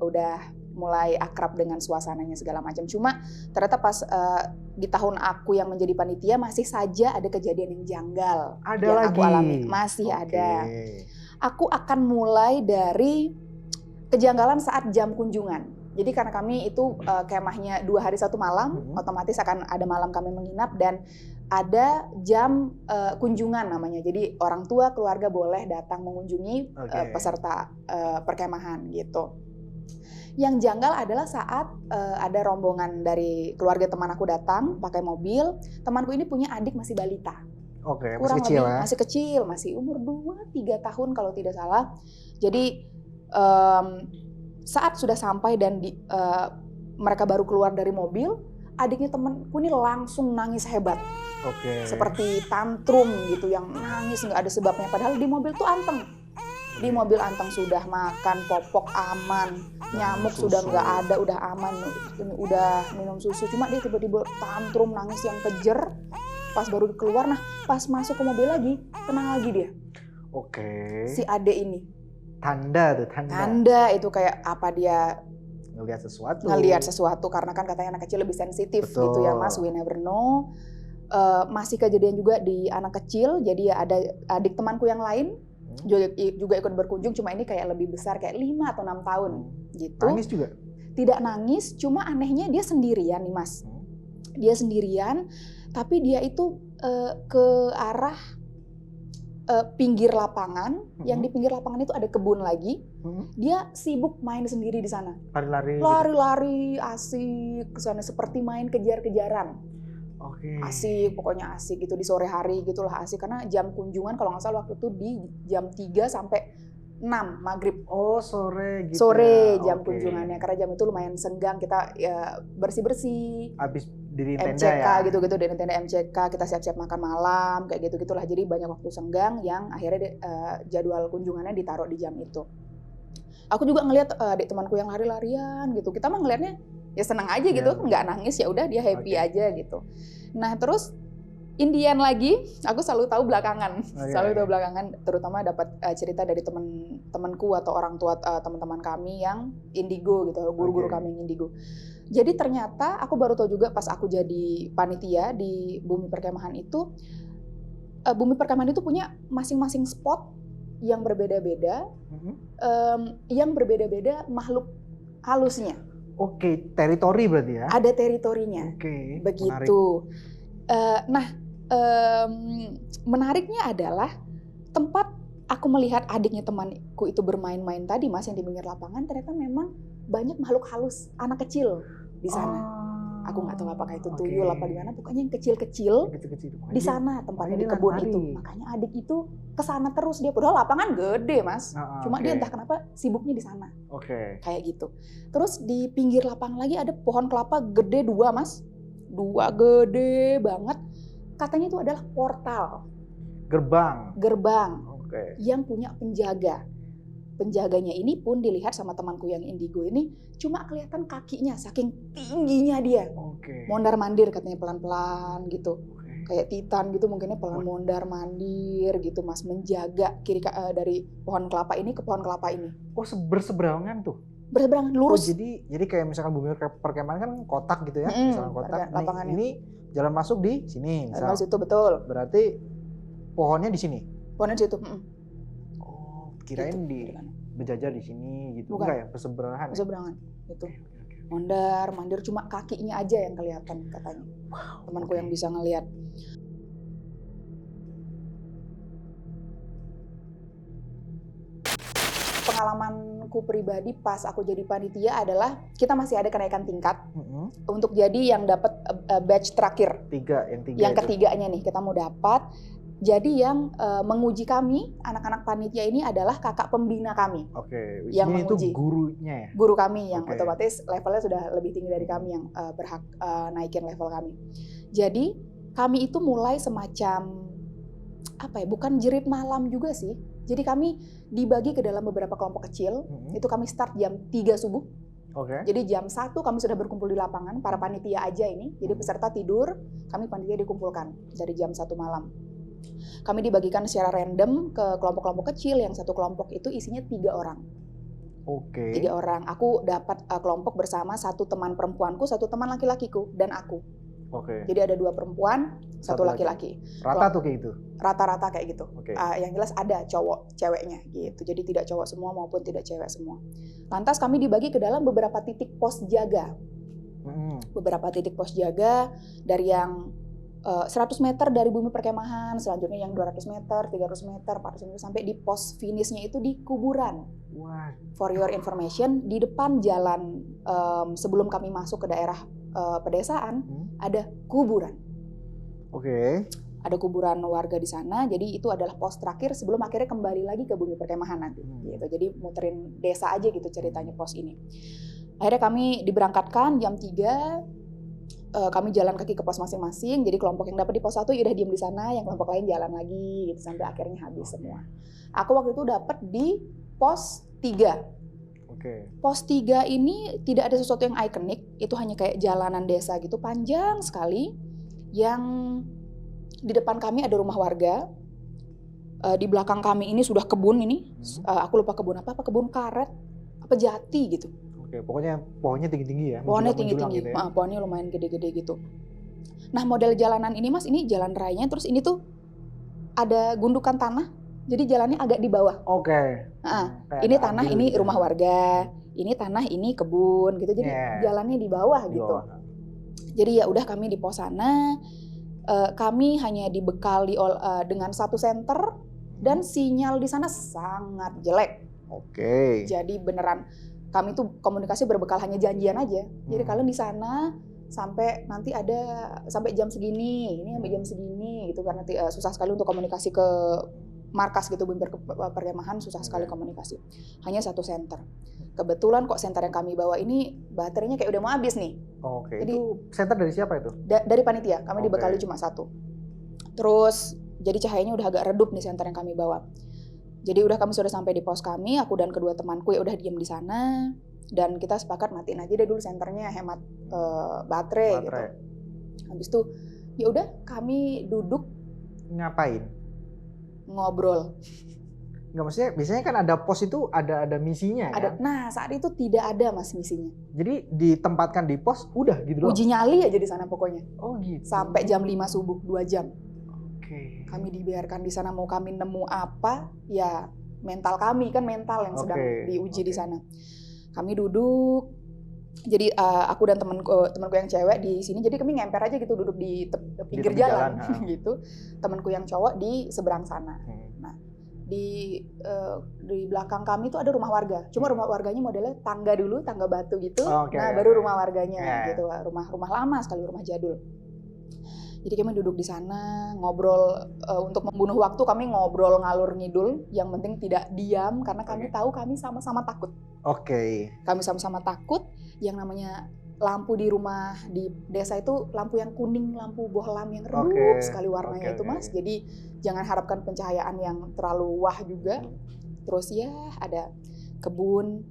udah mulai akrab dengan suasananya segala macam. Cuma ternyata pas di tahun aku yang menjadi panitia masih saja ada kejadian yang janggal Ada yang lagi. aku alami, masih ada. Aku akan mulai dari kejanggalan saat jam kunjungan. Jadi karena kami itu kemahnya 2 hari 1 malam, otomatis akan ada malam kami menginap dan ada jam kunjungan namanya. Jadi orang tua keluarga boleh datang mengunjungi peserta perkemahan gitu. Yang janggal adalah saat ada rombongan dari keluarga teman aku datang pakai mobil. Temanku ini punya adik masih balita. Oke, Kurang masih kecil lebih ya? masih kecil, masih umur 2-3 tahun kalau tidak salah. Jadi saat sudah sampai dan mereka baru keluar dari mobil, adiknya temanku ini langsung nangis hebat. Oke. Seperti tantrum gitu yang nangis nggak ada sebabnya. Padahal di mobil tuh anteng. Di mobil anteng sudah makan, popok aman, nyamuk sudah nggak ada, udah aman, udah minum susu. Cuma dia tiba-tiba tantrum nangis yang kejer. Pas baru keluar, nah pas masuk ke mobil lagi, tenang lagi dia. Oke. Si adek ini. Tanda tuh, tanda. Tanda itu kayak apa dia ngelihat sesuatu karena kan katanya anak kecil lebih sensitif. Betul. Gitu ya Mas, we never know. Masih kejadian juga di anak kecil, jadi ada adik temanku yang lain juga ikut berkunjung, cuma ini kayak lebih besar, kayak 5 atau 6 tahun gitu. Nangis juga? Tidak nangis, cuma anehnya dia sendirian nih Mas. Dia sendirian, tapi dia itu ke arah pinggir lapangan, yang di pinggir lapangan itu ada kebun lagi. Dia sibuk main sendiri di sana. Lari-lari, asik ke sana seperti main kejar-kejaran. Oke. Asik, pokoknya asik gitu di sore hari gitulah asik karena jam kunjungan kalau nggak salah waktu itu di jam 3 sampai 6 maghrib. Oh sore gitu. Sore jam kunjungannya karena jam itu lumayan senggang, kita ya bersih-bersih. Habis diri tenda MCK ya? gitu-gitu, dari tenda MCK kita siap-siap makan malam kayak gitu-gitulah. Jadi banyak waktu senggang yang akhirnya jadwal kunjungannya ditaruh di jam itu. Aku juga ngelihat adik temanku yang lari-larian gitu. Kita mah ngelihatnya ya senang aja gitu, nggak nangis, ya udah dia happy aja gitu. Nah terus Indian lagi, aku selalu tahu belakangan, terutama dapat cerita dari teman-temanku atau orang tua teman-teman kami yang indigo gitu, guru-guru kami yang indigo. Jadi ternyata aku baru tahu juga pas aku jadi panitia di Bumi Perkemahan itu, Bumi Perkemahan itu punya masing-masing spot yang berbeda-beda, yang berbeda-beda makhluk halusnya. Oke, teritori berarti ya? Ada teritorinya. Oke, begitu. Menariknya adalah tempat aku melihat adiknya temanku itu bermain-main tadi Mas yang di pinggir lapangan, ternyata memang banyak makhluk halus, anak kecil di sana. Aku nggak tahu apakah itu tuyul apa gimana, pokoknya yang kecil-kecil di sana tempatnya di kebun itu. Makanya adik itu kesana terus dia, padahal lapangan gede Mas. Cuma dia entah kenapa sibuknya di sana. Kayak gitu. Terus di pinggir lapangan lagi ada pohon kelapa gede 2 Mas. 2 gede banget. Katanya itu adalah portal. Gerbang. Yang punya penjaga. Penjaganya ini pun dilihat sama temanku yang indigo ini cuma kelihatan kakinya saking tingginya dia. Mondar-mandir katanya pelan-pelan gitu. Kayak Titan gitu mungkinnya pelan mondar-mandir gitu Mas, menjaga dari pohon kelapa ini ke pohon kelapa ini. Oh, berseberangan tuh. Berseberangan lurus. Oh, jadi kayak misalkan Bumi Perkemahan kan kotak gitu ya, misalkan kotak. Lapangannya. Ini jalan masuk di sini, misalnya. Jalan situ betul. Berarti pohonnya di sini. Pohonnya di situ. Oh, kirain gitu, berjajar di sini gitu. Bukan. Enggak ya, berseberangan. Berseberangan. Itu. Mondar-mandir cuma kakinya aja yang kelihatan katanya. Temanku yang bisa ngelihat. Pengalamanku pribadi pas aku jadi panitia adalah kita masih ada kenaikan tingkat untuk jadi yang dapat batch terakhir. Yang ketiganya nih kita mau dapat. Jadi yang menguji kami, anak-anak panitia ini adalah kakak pembina kami. Oke, Yang ini itu menguji. gurunya ya? Guru kami yang Oke. otomatis levelnya sudah lebih tinggi dari kami yang berhak naikin level kami. Jadi kami itu mulai semacam apa ya? Bukan jerit malam juga sih. Jadi kami dibagi ke dalam beberapa kelompok kecil. Itu kami start jam 3 subuh. Oke. Jadi jam 1 kami sudah berkumpul di lapangan, para panitia aja ini. Jadi peserta tidur, kami panitia dikumpulkan dari jam 1 malam. Kami dibagikan secara random ke kelompok-kelompok kecil, yang satu kelompok itu isinya 3 orang. Oke. 3 orang. Aku dapat kelompok bersama satu teman perempuanku, satu teman laki-lakiku, dan aku. Oke. Jadi ada 2 perempuan, Satu satu laki-laki. Rata tuh kayak gitu? Rata-rata kayak gitu. Oke. Yang jelas ada cowok, ceweknya gitu. Jadi tidak cowok semua maupun tidak cewek semua. Lantas kami dibagi ke dalam beberapa titik pos jaga. Beberapa titik pos jaga dari yang 100 meter dari bumi perkemahan, selanjutnya yang 200 meter, 300 meter, 400 meter, sampai di pos finishnya itu di kuburan. Wah. For your information, di depan jalan sebelum kami masuk ke daerah pedesaan, ada kuburan. Oke. Ada kuburan warga di sana, jadi itu adalah pos terakhir sebelum akhirnya kembali lagi ke bumi perkemahan nanti. Gitu. Jadi muterin desa aja gitu ceritanya pos ini. Akhirnya kami diberangkatkan jam 3. Kami jalan kaki ke pos masing-masing. Jadi kelompok yang dapat di pos 1 udah diem di sana, yang kelompok lain jalan lagi gitu sampai akhirnya habis semua. Aku waktu itu dapat di pos 3. Oke. Pos 3 ini tidak ada sesuatu yang ikonik, itu hanya kayak jalanan desa gitu panjang sekali. Yang di depan kami ada rumah warga. Di belakang kami ini sudah kebun ini. Aku lupa kebun apa kebun karet, apa jati gitu. Oke, pokoknya pohonnya tinggi-tinggi ya. Pohonnya tinggi-tinggi, gitu ya? pohonnya lumayan gede-gede gitu. Nah model jalanan ini mas, ini jalan rayanya, terus ini tuh ada gundukan tanah, jadi jalannya agak di bawah. Oke. Ini tanah, ini rumah warga, ini tanah, ini kebun gitu, jadi jalannya di bawah gitu. Jadi ya udah kami di pos sana, kami hanya dibekali dengan 1 senter dan sinyal di sana sangat jelek. Oke. Jadi beneran kami tuh komunikasi berbekal hanya janjian aja. Jadi kalian di sana sampai nanti ada sampai jam segini, ini sampai jam segini gitu, karena susah sekali untuk komunikasi ke markas gitu, bumi perkemahan susah sekali komunikasi. Hanya 1 senter. Kebetulan kok senter yang kami bawa ini baterainya kayak udah mau habis nih. Oke. Jadi, itu senter dari siapa itu? Dari panitia. Kami dibekali cuma 1. Terus jadi cahayanya udah agak redup nih senter yang kami bawa. Jadi udah kami sudah sampai di pos kami, aku dan kedua temanku ya udah diem di sana, dan kita sepakat matiin aja deh dulu senternya, hemat baterai gitu. Habis itu ya udah kami duduk ngapain? Ngobrol. Nggak, maksudnya biasanya kan ada pos itu ada misinya kan? Nah saat itu tidak ada mas misinya. Jadi ditempatkan di pos udah gitu loh. Uji nyali aja di sana pokoknya. Oh gitu. Sampai jam 5 subuh 2 jam. Oke. Kami dibiarkan di sana, mau kami nemu apa ya mental kami kan, mental yang sedang diuji di sana. Kami duduk. Jadi aku dan temanku yang cewek di sini, jadi kami ngemper aja gitu, duduk di pinggir jalan gitu. Temanku yang cowok di seberang sana. Nah di belakang kami itu ada rumah warga. Cuma rumah warganya modelnya tangga dulu, tangga batu gitu. Baru rumah warganya gitu, rumah lama sekali, rumah jadul. Jadi kami duduk di sana ngobrol, untuk membunuh waktu kami ngobrol ngalur ngidul. Yang penting tidak diam karena kami tahu kami sama-sama takut. Kami sama-sama takut. Yang namanya lampu di rumah di desa itu lampu yang kuning, lampu bohlam yang redup sekali warnanya itu mas. Jadi jangan harapkan pencahayaan yang terlalu wah juga. Terus ya ada kebun,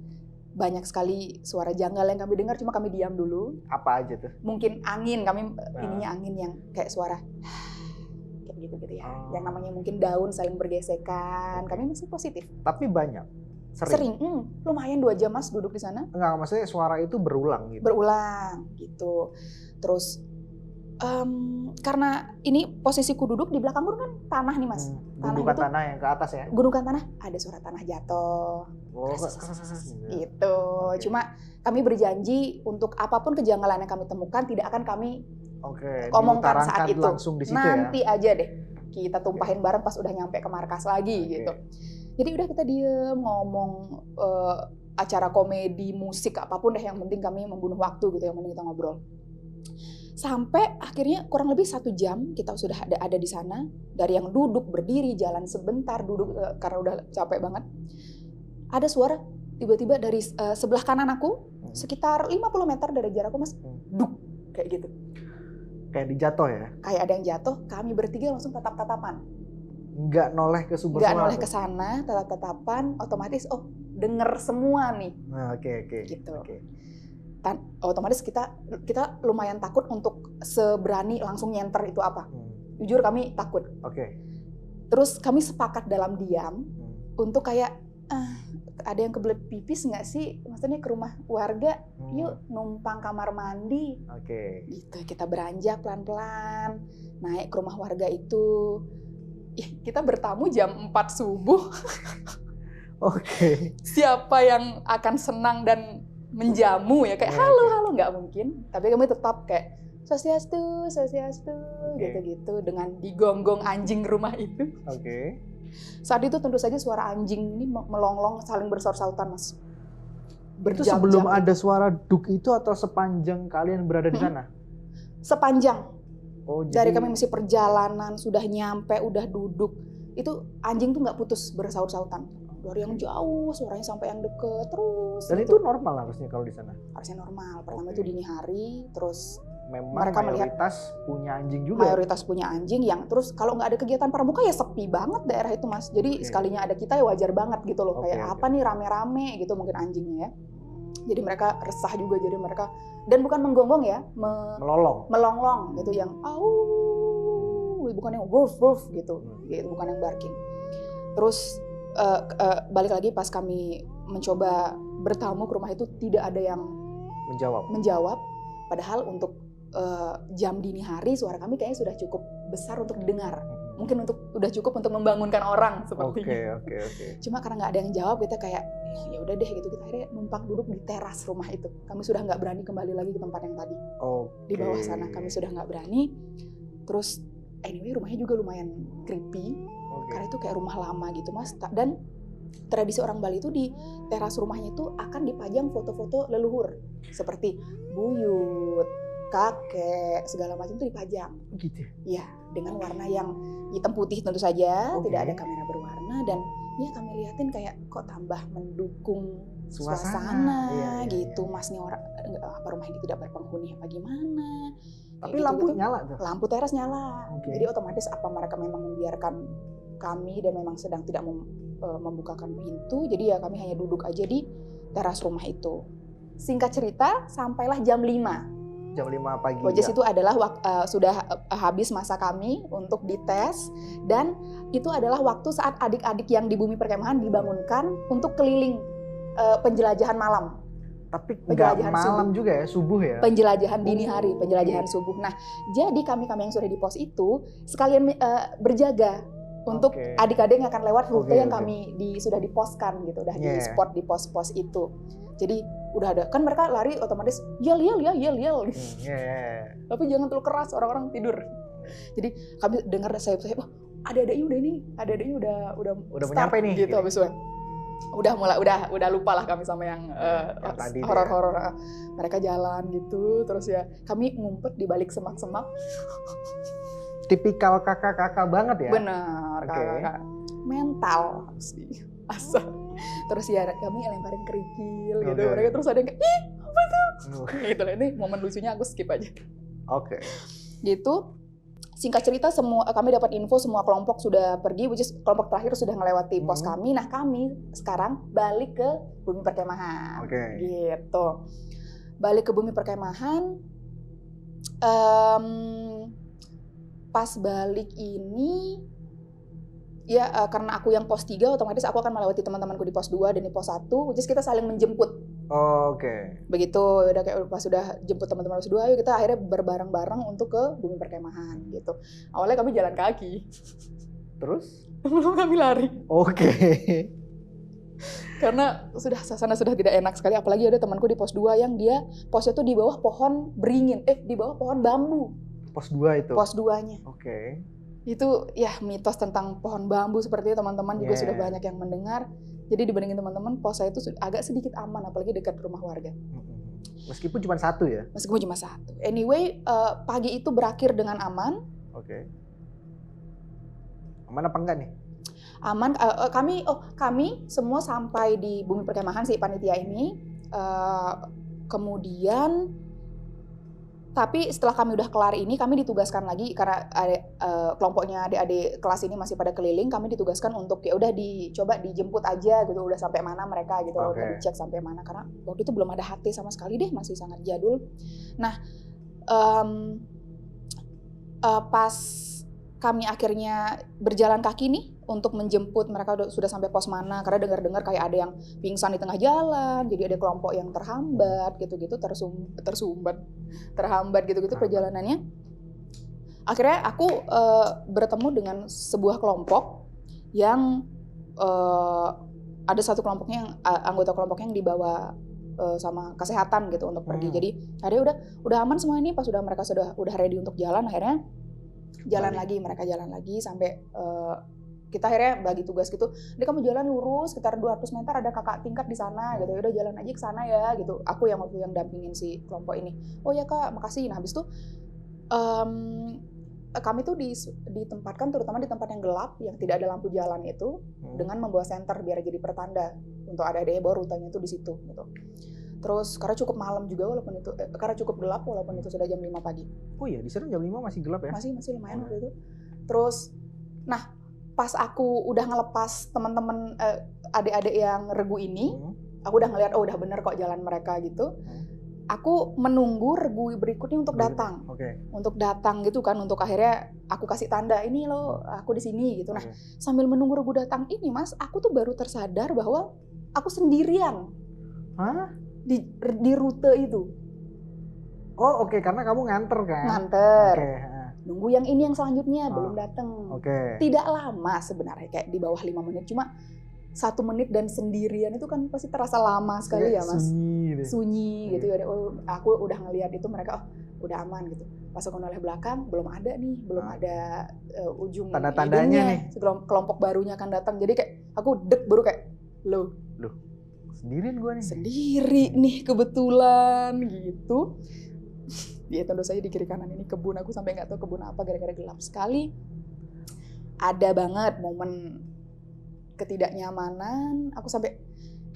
banyak sekali suara janggal yang kami dengar, cuma kami diam dulu. Apa aja tuh? Mungkin angin, kami ininya angin yang kayak suara kayak gitu ya. Yang namanya mungkin daun saling bergesekan. Kami masih positif. Tapi banyak. Sering. Lumayan 2 jam mas duduk di sana. Enggak, maksudnya suara itu berulang gitu. Berulang gitu. Terus karena ini posisiku duduk di belakang gunung kan tanah nih mas. Gundukan tanah yang ke atas ya? Gundukan tanah, ada suara tanah jatuh. Gitu. Cuma kami berjanji untuk apapun kejanggalan yang kami temukan tidak akan kami omongkan saat itu. Langsung di situ nanti aja deh kita tumpahin bareng pas udah nyampe ke markas lagi gitu. Jadi udah kita diem ngomong acara komedi, musik apapun deh, yang penting kami membunuh waktu gitu, yang penting kita ngobrol. Sampai akhirnya kurang lebih 1 jam kita sudah ada di sana. Dari yang duduk, berdiri, jalan sebentar, duduk karena udah capek banget. Ada suara tiba-tiba dari sebelah kanan aku, sekitar 50 meter dari jarakku Mas, duk, kayak gitu. Kayak dijatuh ya? Kayak ada yang jatuh, kami bertiga langsung tatap-tatapan. Nggak noleh ke sumber Nggak suara noleh tuh? ke sana, tatap-tatapan, otomatis denger semua nih. Nah, oke. Gitu. Oke. Otomatis kita lumayan takut untuk seberani langsung nyenter itu apa. Jujur kami takut. Oke. Terus kami sepakat dalam diam untuk kayak ada yang kebelet pipis nggak sih? Maksudnya ke rumah warga, yuk numpang kamar mandi. Oke. Gitu, kita beranjak pelan-pelan naik ke rumah warga itu. Kita bertamu jam 4 subuh. Oke. Siapa yang akan senang dan menjamu ya kayak halo nggak mungkin. Tapi kami tetap kayak swastiastu gitu-gitu dengan digonggong anjing rumah itu. Oke. Saat itu tentu saja suara anjing ini melonglong saling bersaut-sautan Mas. Itu sebelum ada suara duk itu atau sepanjang kalian berada di sana? Sepanjang. Oh, dari kami masih perjalanan, sudah nyampe, udah duduk, itu anjing tuh nggak putus bersaut-sautan. Dari yang jauh, suaranya sampai yang deket, terus. Dan gitu. itu normal harusnya kalau di sana? Harusnya normal. Pertama itu dini hari, terus memang mereka mayoritas punya anjing juga? Mayoritas punya anjing yang terus kalau nggak ada kegiatan pramuka ya sepi banget daerah itu Mas. Jadi sekalinya ada kita ya wajar banget gitu loh. Kayak apa nih rame-rame gitu mungkin anjingnya ya. Jadi mereka resah juga, jadi mereka dan bukan menggonggong ya, melonglong gitu yang bukan yang woof gitu, bukan yang barking. Terus balik lagi pas kami mencoba bertamu ke rumah itu tidak ada yang menjawab. Padahal untuk jam dini hari suara kami kayaknya sudah cukup besar untuk didengar. Mungkin udah cukup untuk membangunkan orang sepertinya. Oke. Cuma karena nggak ada yang jawab kita kayak ya udah deh gitu, kita akhirnya numpang duduk di teras rumah itu. Kami sudah nggak berani kembali lagi ke tempat yang tadi. Di bawah sana kami sudah nggak berani. Terus anyway rumahnya juga lumayan creepy karena itu kayak rumah lama gitu Mas. Dan tradisi orang Bali itu di teras rumahnya itu akan dipajang foto-foto leluhur seperti buyut, kakek, segala macam itu dipajang. Gitu. Iya, dengan warna yang hitam putih tentu saja, tidak ada kamera berwarna dan ya kami liatin kayak kok tambah mendukung suasana gitu. Mas nih orang apa rumah ini tidak berpenghuni apa gimana. Tapi lampu nyala tuh. Lampu teras nyala. Jadi otomatis apa mereka memang membiarkan kami dan memang sedang tidak membukakan pintu. Jadi ya kami hanya duduk aja di teras rumah itu. Singkat cerita, sampailah jam 5. Jam 5 pagi. Wajas itu adalah sudah habis masa kami untuk dites dan itu adalah waktu saat adik-adik yang di bumi perkemahan dibangunkan untuk keliling penjelajahan malam. Tapi nggak malam juga ya, subuh ya? Penjelajahan dini hari, penjelajahan subuh. Nah, jadi kami yang sudah di pos itu sekalian berjaga untuk adik-adik yang akan lewat rute yang kami sudah diposkan gitu, udah di spot di pos-pos itu. Jadi udah ada kan mereka lari otomatis yel gitu. Tapi jangan terlalu keras orang-orang tidur. Jadi kami dengar saya ada-adanya udah nyampe nih gitu habis itu. Udah lupa lah kami sama yang horor-horor. Mereka jalan gitu terus ya kami ngumpet di balik semak-semak. Tipikal kakak-kakak banget ya? Benar, kakak-kakak. Mental harus diasah. Terus ya kami lemparin kerikil gitu. Mereka terus ada yang kayak, ih apa tuh? Gitu lah, ini momen lucunya aku skip aja. Oke. Gitu. Singkat cerita kami dapat info semua kelompok sudah pergi, which is kelompok terakhir sudah melewati pos kami. Nah kami sekarang balik ke bumi perkemahan. Gitu. Balik ke bumi perkemahan. Pas balik ini ya karena aku yang pos 3 otomatis aku akan melewati teman-temanku di pos 2 dan di pos 1 which is kita saling menjemput. Begitu udah kayak pas sudah jemput teman-teman pos 2 ayo kita akhirnya berbareng-bareng untuk ke bumi perkemahan gitu. Awalnya kami jalan kaki. Terus? Belum kami lari. Karena sana sudah tidak enak sekali apalagi ada temanku di pos 2 yang dia posnya tuh di bawah pohon beringin, di bawah pohon bambu. Pos 2 itu? Pos 2-nya. Itu ya mitos tentang pohon bambu seperti itu teman-teman juga sudah banyak yang mendengar. Jadi dibandingin teman-teman, pos saya itu agak sedikit aman apalagi dekat rumah warga. Meskipun cuma satu ya? Meskipun cuma satu. Anyway, pagi itu berakhir dengan aman. Oke. Aman apa enggak nih? Aman. Kami semua sampai di bumi perkemahan si panitia ini. Kemudian, tapi setelah kami udah kelar ini, kami ditugaskan lagi karena kelompoknya adik-adik kelas ini masih pada keliling. Kami ditugaskan untuk ya udah dicoba dijemput aja gitu, udah sampai mana mereka gitu, udah dicek sampai mana karena waktu itu belum ada HT sama sekali deh, masih sangat jadul. Nah, pas kami akhirnya berjalan kaki nih untuk menjemput mereka sudah sampai pos mana, karena dengar-dengar kayak ada yang pingsan di tengah jalan, jadi ada kelompok yang terhambat gitu-gitu, terhambat gitu-gitu perjalanannya. Akhirnya aku bertemu dengan sebuah kelompok yang ada satu kelompoknya yang anggota kelompoknya yang dibawa sama kesehatan gitu untuk pergi. Jadi akhirnya udah aman semua ini, pas mereka udah ready untuk jalan, akhirnya mereka jalan lagi sampai kita akhirnya bagi tugas gitu. Jadi kamu jalan lurus sekitar 200 meter ada kakak tingkat di sana gitu. Udah jalan aja ke sana ya gitu. Aku yang waktu yang dampingin si kelompok ini. Oh ya Kak, makasih. Nah, habis itu kami tuh ditempatkan terutama di tempat yang gelap yang tidak ada lampu jalan itu dengan membawa senter biar jadi pertanda untuk adik-adiknya bahwa rutenya itu di situ gitu. Terus karena cukup malam juga karena cukup gelap walaupun itu sudah jam 5 pagi. Oh iya, di sana jam 5 masih gelap ya? Masih lumayan waktu itu. Terus nah, pas aku udah ngelepas teman-teman adik-adik yang regu ini, aku udah ngeliat udah bener kok jalan mereka gitu. Aku menunggu regu berikutnya untuk datang. Untuk datang gitu kan, untuk akhirnya aku kasih tanda ini loh, aku di sini gitu. Nah, sambil menunggu regu datang ini, Mas, aku tuh baru tersadar bahwa aku sendirian. Hah? Di rute itu. Oh, oke, karena kamu nganter kan? Nganter. Nunggu yang ini yang selanjutnya belum datang. Oke. Tidak lama sebenarnya, kayak di bawah 5 menit, cuma 1 menit dan sendirian itu kan pasti terasa lama sekali ya Mas. Sunyi gitu ya. Aku udah ngelihat itu mereka udah aman gitu. Pas aku noleh belakang belum ada ujung tanda-tandanya nih. Kelompok barunya akan datang. Jadi kayak aku baru kayak loh sendirian gue nih. Sendiri nih kebetulan gitu. Ya tentu saja di kiri kanan ini kebun, aku sampai nggak tahu kebun apa gara-gara gelap sekali. Ada banget momen ketidaknyamanan, aku sampai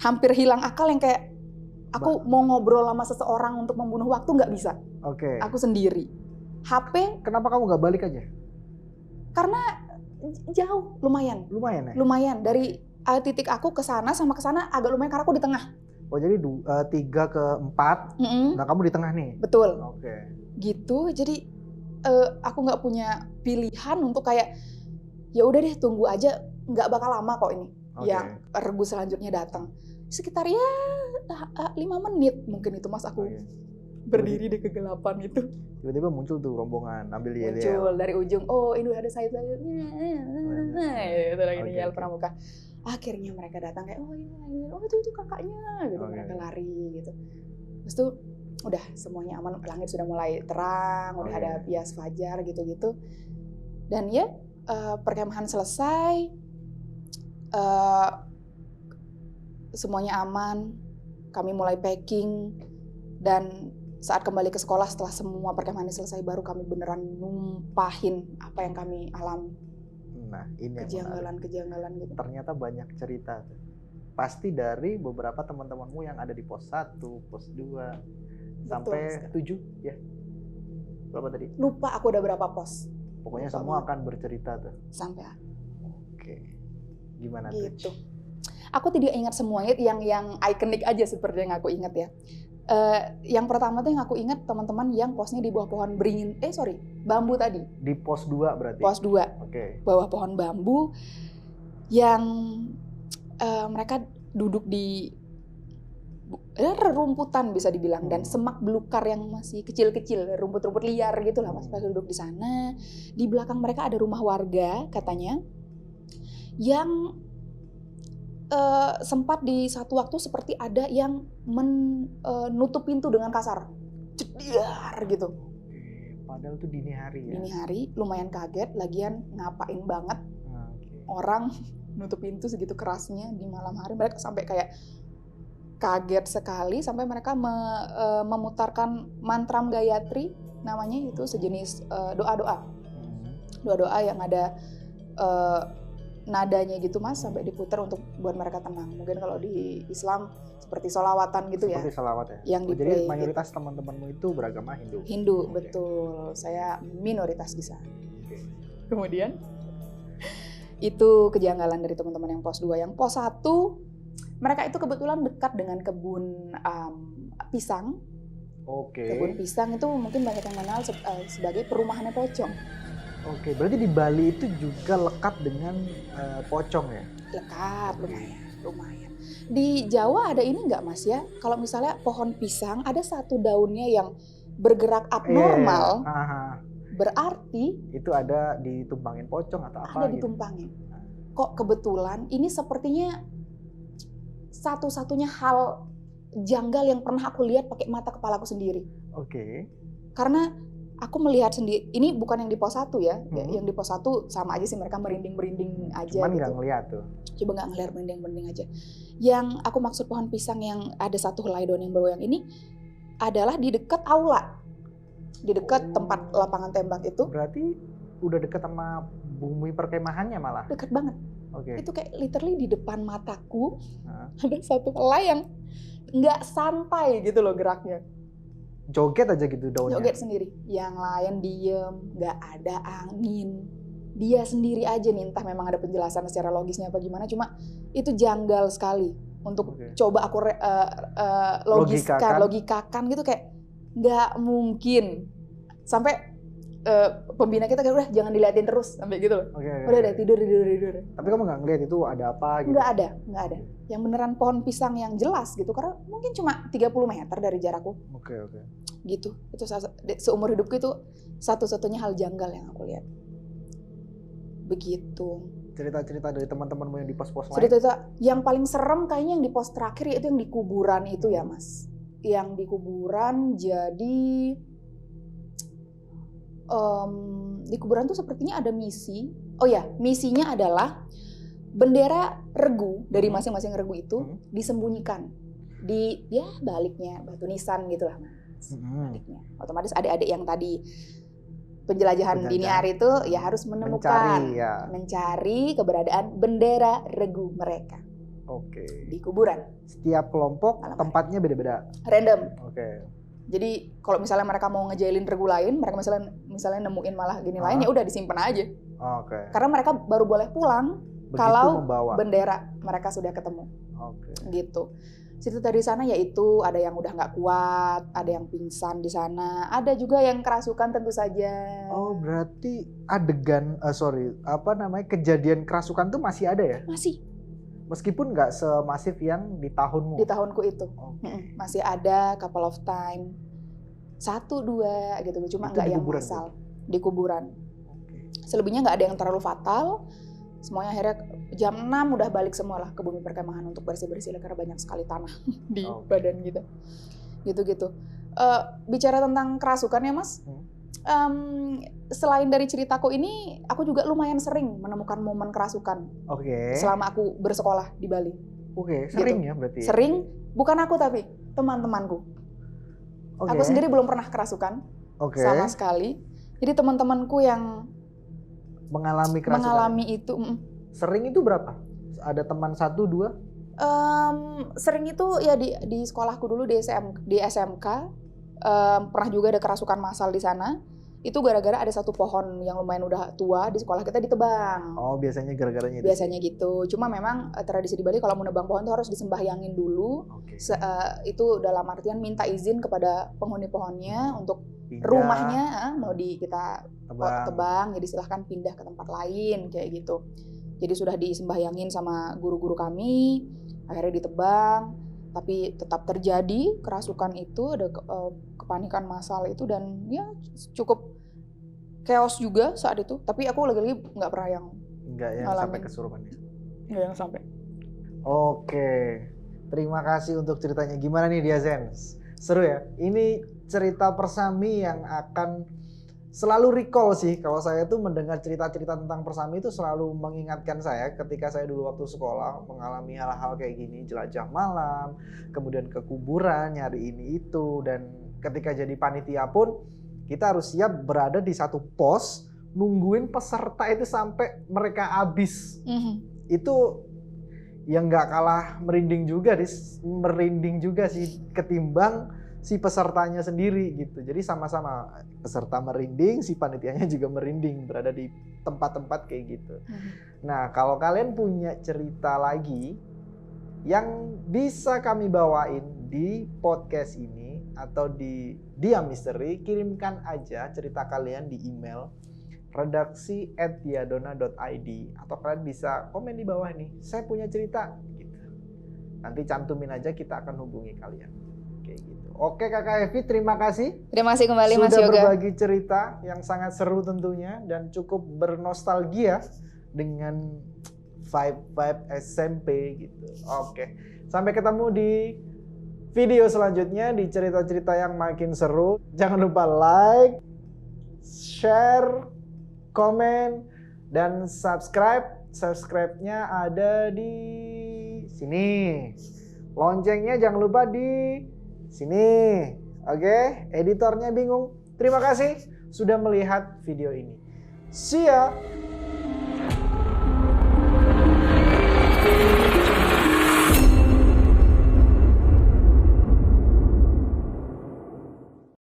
hampir hilang akal yang kayak aku mau ngobrol sama seseorang untuk membunuh waktu nggak bisa. Aku sendiri. HP. Kenapa kamu nggak balik aja? Karena jauh, lumayan. Ya? Lumayan dari titik aku ke sana sama ke sana agak lumayan karena aku di tengah. Oh jadi 3 ke 4, nah kamu di tengah nih? Betul. Gitu, jadi aku nggak punya pilihan untuk kayak ya udah deh tunggu aja, nggak bakal lama kok ini. Yang regu selanjutnya datang. Sekitar ya 5 menit mungkin itu Mas aku berdiri di kegelapan itu. Tiba-tiba muncul tuh rombongan ambil yel. Muncul dari ujung, oh ini ada sayap-sayapnya. Itu lagi nih yel pramuka. Akhirnya mereka datang kayak itu kakaknya gitu. Mereka lari gitu. Terus tuh udah semuanya aman, langit sudah mulai terang, udah ada bias fajar gitu-gitu. Dan ya perkemahan selesai, semuanya aman, kami mulai packing, dan saat kembali ke sekolah setelah semua perkemahan selesai baru kami beneran numpahin apa yang kami alami. Nah, ini kejanggalan gitu. Ternyata banyak cerita tuh. Pasti dari beberapa teman-temanmu yang ada di pos 1, pos 2 sampai 7 ya. Berapa tadi? Lupa aku udah berapa pos. Pokoknya semua akan bercerita tuh. Sampai. Gimana gitu. Aku tidak ingat semuanya, yang ikonik aja seperti yang aku ingat ya. Yang pertama tuh yang aku ingat teman-teman yang posnya di bawah pohon bambu tadi. Di pos 2 berarti? Pos 2. Bawah pohon bambu yang mereka duduk di rerumputan bisa dibilang, dan semak belukar yang masih kecil-kecil, rumput-rumput liar gitu lah Mas. Mereka duduk di sana. Di belakang mereka ada rumah warga katanya yang sempat di satu waktu seperti ada yang menutup pintu dengan kasar, cedar gitu. Padahal itu dini hari ya. Dini hari, lumayan kaget, lagian ngapain banget orang nutup pintu segitu kerasnya di malam hari. Mereka sampai kayak kaget sekali sampai mereka memutarkan mantram Gayatri namanya, itu sejenis doa-doa. Doa-doa yang ada nadanya gitu Mas, sampai diputar untuk buat mereka tenang. Mungkin kalau di Islam seperti sholawatan gitu ya. Seperti sholawat ya. Yang jadi di-play mayoritas teman-temanmu itu beragama Hindu. Hindu, Oke. betul. Saya minoritas di sana. Oke. Kemudian itu kejanggalan dari teman-teman yang pos 2. Yang pos 1, mereka itu kebetulan dekat dengan kebun pisang. Oke. Kebun pisang itu mungkin banyak yang mengenal sebagai perumahannya pocong. Oke, berarti di Bali itu juga lekat dengan pocong ya? Lekat, lumayan. Di Jawa ada ini nggak Mas ya? Kalau misalnya pohon pisang ada satu daunnya yang bergerak abnormal, berarti itu ada ditumpangin pocong atau apa ada gitu? ditumpangin. Kok kebetulan ini sepertinya satu-satunya hal janggal yang pernah aku lihat pakai mata kepalaku sendiri. Oke. Karena aku melihat sendiri, ini bukan yang di pos 1 ya, yang di pos 1 sama aja sih, mereka merinding-merinding aja. Cuman gitu. nggak ngeliat tuh. Coba nggak ngeliat, merinding-merinding aja. Yang aku maksud pohon pisang yang ada satu helai daun yang bergoyang ini adalah di dekat aula, di dekat tempat lapangan tembak itu. Berarti udah deket sama bumi perkemahannya malah. Dekat banget. Oke. Itu kayak literally di depan mataku ada satu helai yang nggak santai gitu loh geraknya. Joget aja gitu daunnya. Joget sendiri. Yang lain diem, nggak ada angin. Dia sendiri aja nih, entah memang ada penjelasan secara logisnya apa gimana, cuma itu janggal sekali untuk coba aku logikakan gitu, kayak nggak mungkin. Sampai pembina kita kayak udah jangan diliatin terus sampai gitu loh. Udah tidur. Tapi kamu nggak ngeliat itu ada apa gitu? Nggak ada. Yang beneran pohon pisang yang jelas gitu, karena mungkin cuma 30 meter dari jarakku. Oke. Gitu. Itu seumur hidupku itu satu-satunya hal janggal yang aku lihat. Begitu. Cerita-cerita dari teman-temanmu yang di pos-pos lain? Cerita yang paling serem kayaknya yang di pos terakhir, yaitu yang di kuburan itu ya Mas. Yang di kuburan, jadi di kuburan tuh sepertinya ada misi. Oh ya, misinya adalah bendera regu dari masing-masing regu itu disembunyikan di baliknya batu nisan gitu lah Mas. Baliknya. Otomatis adik-adik yang tadi penjelajahan dini hari itu ya harus menemukan, mencari keberadaan bendera regu mereka. Oke. Di kuburan. Setiap kelompok tempatnya beda-beda. Random. Oke. Jadi kalau misalnya mereka mau ngejailin regu lain, mereka misalnya nemuin malah gini lain, ya udah disimpan aja. Oke. Karena mereka baru boleh pulang begitu kalau membawa bendera mereka sudah ketemu. Oke. Gitu. Situ dari sana yaitu ada yang udah nggak kuat, ada yang pingsan di sana, ada juga yang kerasukan tentu saja. Oh berarti adegan, kejadian kerasukan tuh masih ada ya? Masih. Meskipun nggak semasif yang di tahunmu? Di tahunku itu. Masih ada couple of time. 1, 2 gitu. Cuma nggak yang massal. Di kuburan. Selebihnya nggak ada yang terlalu fatal. Semuanya akhirnya jam 6 udah balik semua lah ke bumi perkemahan untuk bersih-bersih karena banyak sekali tanah di badan gitu. Gitu-gitu. Bicara tentang kerasukan ya Mas. Selain dari ceritaku ini, aku juga lumayan sering menemukan momen kerasukan. Selama aku bersekolah di Bali. Sering gitu. ya berarti? Sering, bukan aku tapi teman-temanku. Aku sendiri belum pernah kerasukan sama sekali. Jadi teman-temanku yang mengalami kerasukan. Mengalami itu. Sering itu berapa? Ada teman 1, 2? Sering itu ya di sekolahku dulu di SMK. Pernah juga ada kerasukan massal di sana. Itu gara-gara ada satu pohon yang lumayan udah tua di sekolah kita ditebang. Oh, biasanya gara-garanya itu. Biasanya gitu. Cuma memang tradisi di Bali kalau mau nebang pohon tuh harus disembahyangin dulu. Itu dalam artian minta izin kepada penghuni pohonnya untuk pindah, rumahnya mau kita tebang, jadi silahkan pindah ke tempat lain kayak gitu. Jadi sudah disembahyangin sama guru-guru kami, akhirnya ditebang. Tapi tetap terjadi kerasukan itu, ada kepanikan massal itu, dan ya cukup chaos juga saat itu. Tapi aku lagi-lagi nggak pernah yang sampai kesurupan ya? Nggak yang sampai. Oke, terima kasih untuk ceritanya. Gimana nih Diazen? Seru ya? Ini cerita Persami yang akan selalu recall sih, kalau saya tuh mendengar cerita-cerita tentang Persami itu selalu mengingatkan saya ketika saya dulu waktu sekolah mengalami hal-hal kayak gini, jelajah malam, kemudian ke kuburan, nyari ini itu, dan ketika jadi panitia pun kita harus siap berada di satu pos nungguin peserta itu sampai mereka habis. Itu yang nggak kalah merinding juga sih ketimbang si pesertanya sendiri gitu. Jadi sama-sama peserta merinding, si panitianya juga merinding berada di tempat-tempat kayak gitu. Nah, kalau kalian punya cerita lagi yang bisa kami bawain di podcast ini atau di Diam Misteri, kirimkan aja cerita kalian di email redaksi@diadona.id atau kalian bisa komen di bawah nih, saya punya cerita gitu. Nanti cantumin aja, kita akan hubungi kalian. Kayak gitu. Oke Kakak Evi, terima kasih. Terima kasih kembali Mas Sudah Yoga. berbagi cerita yang sangat seru tentunya dan cukup bernostalgia dengan vibe SMP gitu. Oke, sampai ketemu di video selanjutnya di cerita-cerita yang makin seru. Jangan lupa like, share, komen, dan subscribe. Subscribe-nya ada di sini. Loncengnya jangan lupa di sini. Oke, editornya bingung. Terima kasih sudah melihat video ini. See ya.